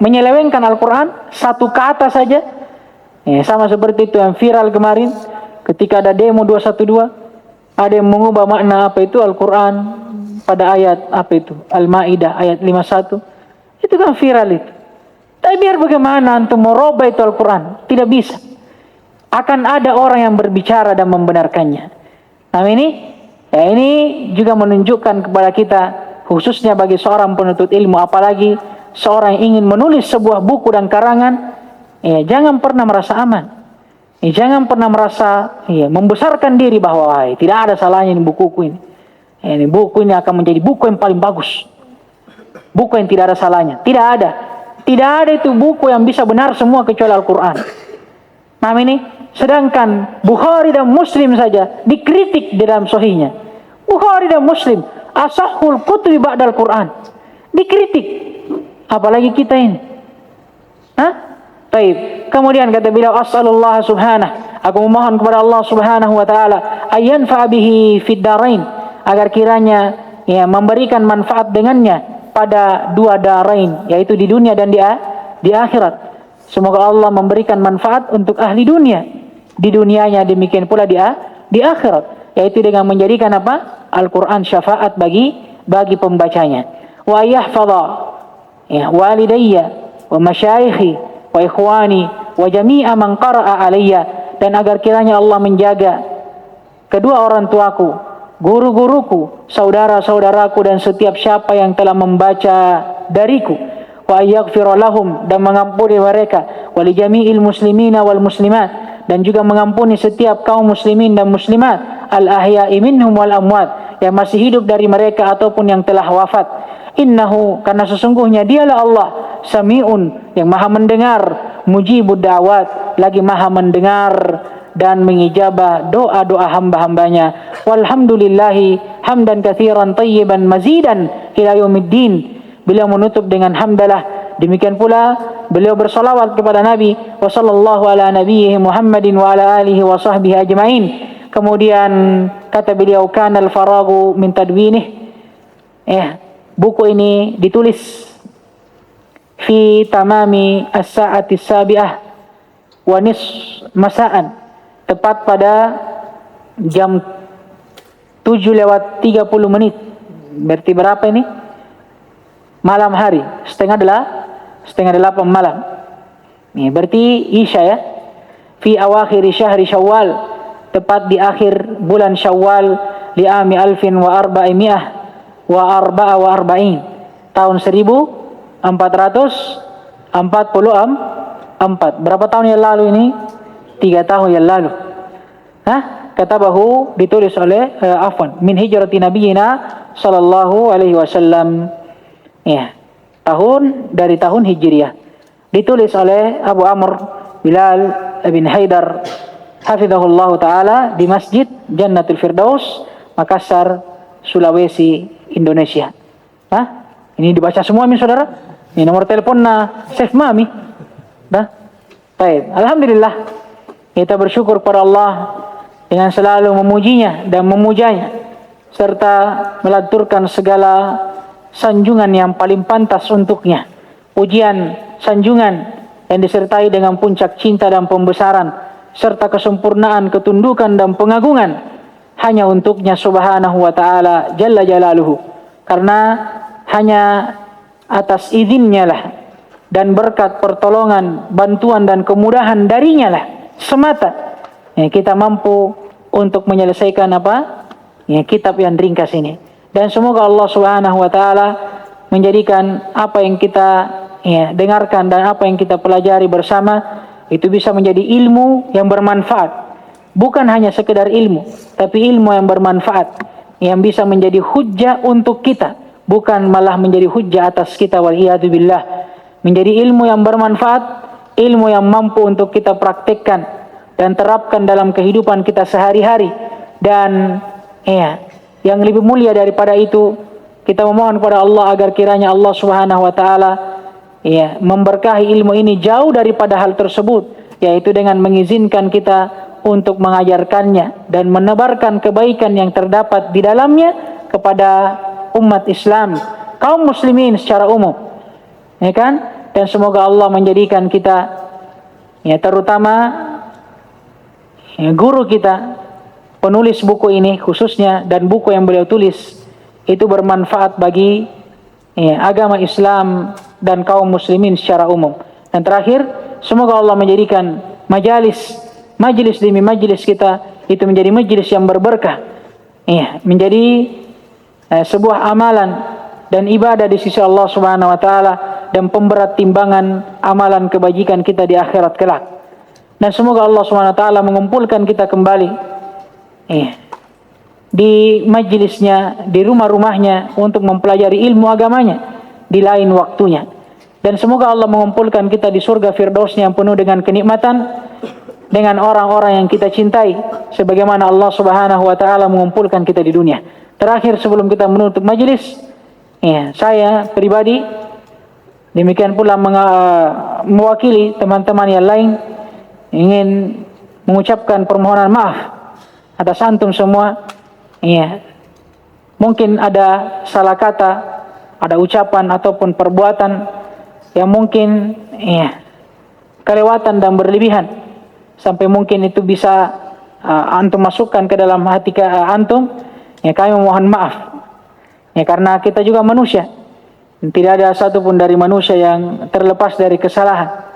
menyelewengkan Al-Quran satu kata saja, sama seperti itu yang viral kemarin ketika ada demo 212, ada yang mengubah makna Al-Quran pada ayat Al-Maidah ayat 51, itu kan viral itu. Tapi biar bagaimana antum mau robah itu Al-Quran, tidak bisa. Akan ada orang yang berbicara dan membenarkannya. Nah ini juga menunjukkan kepada kita, khususnya bagi seorang penuntut ilmu, apalagi seorang yang ingin menulis sebuah buku dan karangan, jangan pernah merasa aman. Jangan pernah merasa membesarkan diri bahwa tidak ada salahnya ini bukuku ini. Ini buku ini akan menjadi buku yang paling bagus. Buku yang tidak ada salahnya. Tidak ada. Tidak ada itu buku yang bisa benar semua kecuali Al-Quran. Nah ini, sedangkan Bukhari dan Muslim saja dikritik di dalam sahihnya. Bukhari dan Muslim, asahul kutubi ba'dal Quran, dikritik. Apalagi kita ini. Baik. Kemudian kata beliau, as'alullah subhanahu, aku memohon kepada Allah Subhanahu wa taala, ayyanfa bihi fid darain, agar kiranya memberikan manfaat dengannya pada dua darain, yaitu di dunia dan di akhirat. Semoga Allah memberikan manfaat untuk ahli dunia di dunianya, demikian pula di akhirat, yaitu dengan menjadikan Al-Quran syafaat bagi pembacanya. Wa yahfadha walidayya wa masyayikhi wa ikhwani wa jami'a man qara'a alayya, dan agar kiranya Allah menjaga kedua orang tuaku, guru-guruku, saudara-saudaraku, dan setiap siapa yang telah membaca dariku. Wa yaghfir lahum, dan mengampuni mereka. Wa wa li jami'il muslimina wal muslimat, dan juga mengampuni setiap kaum muslimin dan muslimat, al ahya'i minhum wal amwat, yang masih hidup dari mereka ataupun yang telah wafat. Innahu, karena sesungguhnya dialah Allah, sami'un, yang maha mendengar, mujibud da'wat, lagi maha mendengar dan mengijabah doa-doa hamba-hambanya. Walhamdulillahi hamdan katsiran tayyiban mazidan ila yaumiddin. Beliau menutup dengan hamdalah. Demikian pula beliau bersalawat kepada Nabi wa sallallahu ala nabiyhi Muhammadin wa ala alihi wa sahbihi ajmain. Kemudian kata beliau, kanal faragu min tadwinih. Buku ini ditulis fi tamami as-sa'ati as-sabi'ah wa nis masa'an, tepat pada jam 7:30. Berarti berapa ini? Malam hari, setengah 8 malam. Ini berarti Isya ya. Fi awakhir syahri Syawal, tepat di akhir bulan Syawal, li'ami alfin wa arba'imiyah wa arba'a wa arba'in, tahun 1444. Berapa tahun yang lalu ini? 3 tahun yang lalu. Katabahu, ditulis oleh min hijrati nabiyina sallallahu alaihi wasallam. Ya, dari tahun Hijriah. Ditulis oleh Abu Amr Bilal bin Haidar hafizahullah taala di Masjid Jannatul Firdaus, Makassar, Sulawesi, Indonesia. Ini dibaca semua mi saudara. Ini nomor teleponnya Chef Mami. Baik, alhamdulillah. Kita bersyukur kepada Allah dengan selalu memujinya dan memujanya, serta melaturkan segala sanjungan yang paling pantas untuknya. Pujian, sanjungan yang disertai dengan puncak cinta dan pembesaran, serta kesempurnaan, ketundukan dan pengagungan hanya untuknya subhanahu wa ta'ala jalla jalaluhu. Karena hanya atas izinnya lah dan berkat pertolongan, bantuan dan kemudahan darinya lah semata kita mampu untuk menyelesaikan kitab yang ringkas ini. Dan semoga Allah Subhanahu wa taala menjadikan apa yang kita dengarkan dan apa yang kita pelajari bersama itu bisa menjadi ilmu yang bermanfaat. Bukan hanya sekedar ilmu, tapi ilmu yang bermanfaat, yang bisa menjadi hujjah untuk kita, bukan malah menjadi hujjah atas kita, wal iyadu billah. Menjadi ilmu yang bermanfaat, ilmu yang mampu untuk kita praktekkan dan terapkan dalam kehidupan kita sehari-hari. Dan yang lebih mulia daripada itu, kita memohon kepada Allah agar kiranya Allah Subhanahu wa taala memberkahi ilmu ini jauh daripada hal tersebut, yaitu dengan mengizinkan kita untuk mengajarkannya dan menebarkan kebaikan yang terdapat di dalamnya kepada umat Islam, kaum muslimin secara umum. Dan semoga Allah menjadikan kita terutama guru kita, penulis buku ini khususnya, dan buku yang beliau tulis itu bermanfaat bagi agama Islam dan kaum muslimin secara umum. Dan terakhir, semoga Allah menjadikan majelis demi majelis kita itu menjadi majelis yang berberkah, menjadi sebuah amalan dan ibadah di sisi Allah Subhanahu wa taala, dan pemberat timbangan amalan kebajikan kita di akhirat kelak. Dan semoga Allah Subhanahu wa taala mengumpulkan kita kembali di majelisnya, di rumah-rumahnya untuk mempelajari ilmu agamanya di lain waktunya. Dan semoga Allah mengumpulkan kita di surga Firdausnya yang penuh dengan kenikmatan, dengan orang-orang yang kita cintai, sebagaimana Allah Subhanahu wa taala mengumpulkan kita di dunia. Terakhir sebelum kita menutup majelis, saya pribadi demikian pula mewakili teman-teman yang lain ingin mengucapkan permohonan maaf atas antum semua. Mungkin ada salah kata, ada ucapan ataupun perbuatan yang mungkin kelewatan dan berlebihan, sampai mungkin itu bisa antum masukkan ke dalam hati antum. Kami mohon maaf. Karena kita juga manusia, tidak ada satupun dari manusia yang terlepas dari kesalahan.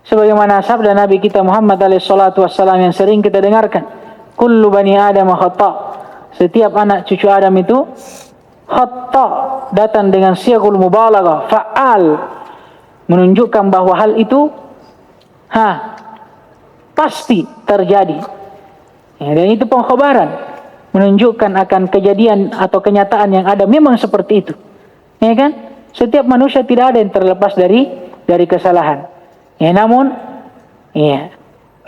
Sebagaimana sabda Nabi kita Muhammad alaihissalatu wassalam yang sering kita dengarkan, kullu bani Adam khata'. Setiap anak cucu Adam itu khata', datang dengan siagul mubalaghah, fa'al, menunjukkan bahwa hal itu pasti terjadi. Dan itu pengkhabaran menunjukkan akan kejadian atau kenyataan yang ada memang seperti itu. Ya kan? Setiap manusia tidak ada yang terlepas dari kesalahan. Namun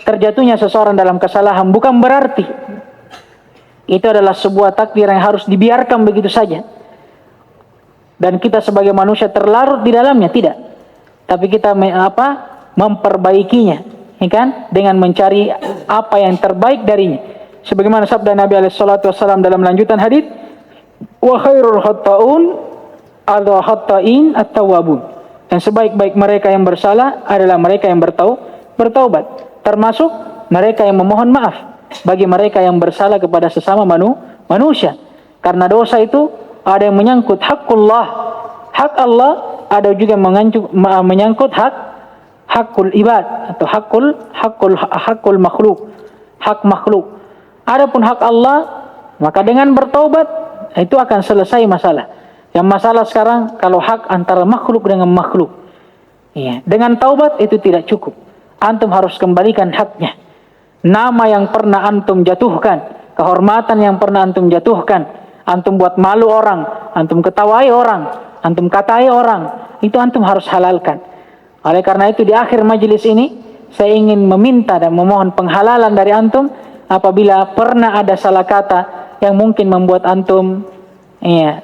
terjatuhnya seseorang dalam kesalahan bukan berarti itu adalah sebuah takdir yang harus dibiarkan begitu saja. Dan kita sebagai manusia terlarut di dalamnya, tidak. Tapi kita memperbaikinya, ya kan? Dengan mencari apa yang terbaik darinya. Sebagaimana sabda Nabi SAW dalam lanjutan hadis, wa khairul khatta'un al-khatta'in at-tawwabun. Dan sebaik-baik mereka yang bersalah adalah mereka yang bertaubat, termasuk mereka yang memohon maaf bagi mereka yang bersalah kepada sesama manusia. Karena dosa itu ada yang menyangkut hakullah, hak Allah, ada juga menyangkut hakul ibad atau hakul makhluk, hak makhluk. Adapun hak Allah, maka dengan bertaubat itu akan selesai masalah. Yang masalah sekarang kalau hak antara makhluk dengan makhluk. Dengan taubat itu tidak cukup. Antum harus kembalikan haknya. Nama yang pernah antum jatuhkan, kehormatan yang pernah antum jatuhkan, antum buat malu orang, antum ketawai orang, antum katai orang, itu antum harus halalkan. Oleh karena itu di akhir majelis ini saya ingin meminta dan memohon penghalalan dari antum apabila pernah ada salah kata yang mungkin membuat antum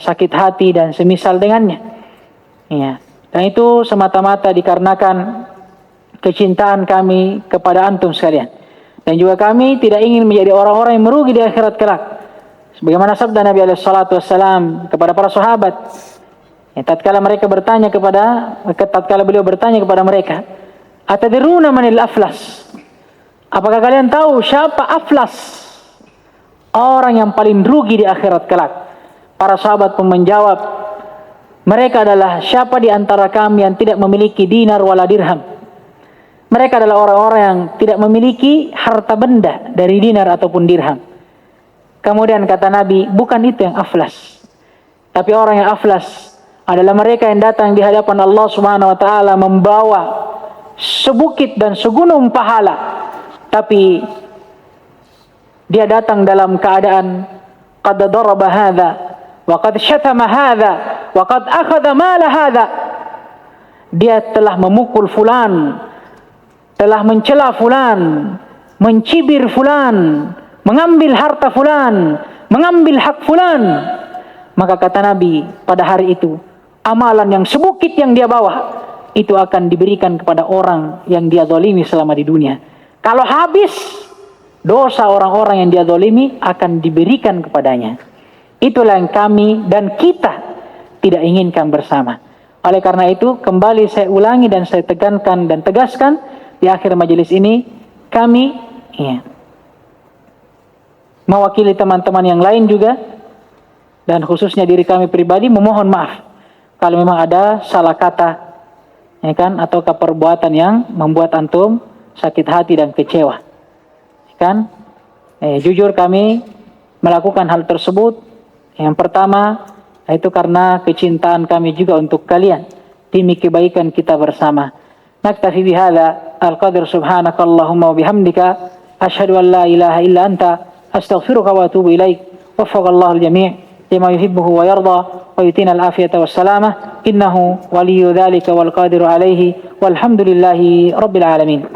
sakit hati dan semisal dengannya. Dan itu semata-mata dikarenakan kecintaan kami kepada antum sekalian. Dan juga kami tidak ingin menjadi orang-orang yang merugi di akhirat kelak. Sebagaimana sabda Nabi SAW kepada para sahabat, tatkala beliau bertanya kepada mereka, atadruna manil aflas? Apakah kalian tahu siapa aflas? Orang yang paling rugi di akhirat kelak. Para sahabat pun menjawab, mereka adalah siapa di antara kami yang tidak memiliki dinar wala dirham. Mereka adalah orang-orang yang tidak memiliki harta benda dari dinar ataupun dirham. Kemudian kata Nabi, bukan itu yang aflas. Tapi orang yang aflas adalah mereka yang datang di hadapan Allah Subhanahu wa taala membawa sebukit dan segunung pahala. Tapi dia datang dalam keadaan qad daraba hadza wa qad syatama hadza wa qad akhadha mala hadza. Dia telah memukul fulan, telah mencela fulan, mencibir fulan, mengambil harta fulan, mengambil hak fulan. Maka kata Nabi, pada hari itu amalan yang sebukit yang dia bawa itu akan diberikan kepada orang yang dia zalimi selama di dunia. Kalau habis, dosa orang-orang yang dia zalimi akan diberikan kepadanya. Itulah yang kami dan kita tidak inginkan bersama. Oleh karena itu, kembali saya ulangi dan saya tekankan dan tegaskan di akhir majelis ini, kami mewakili teman-teman yang lain juga dan khususnya diri kami pribadi memohon maaf kalau memang ada salah kata, atau perbuatan yang membuat antum sakit hati dan kecewa. Jujur kami melakukan hal tersebut. Yang pertama itu karena kecintaan kami juga untuk kalian demi kebaikan kita bersama. Naktafi bihadza al-qadr subhanakallahumma wa bihamdika asyhadu an la ilaha illa anta astaghfiruka wa atubu ilaik. Waffaqallahu al-jami' lima yuhibbuhu wa yarda wa yutina al-afiyata was-salamah innahu waliyyu dzalika wal qadiru alaihi walhamdulillahi rabbil alamin.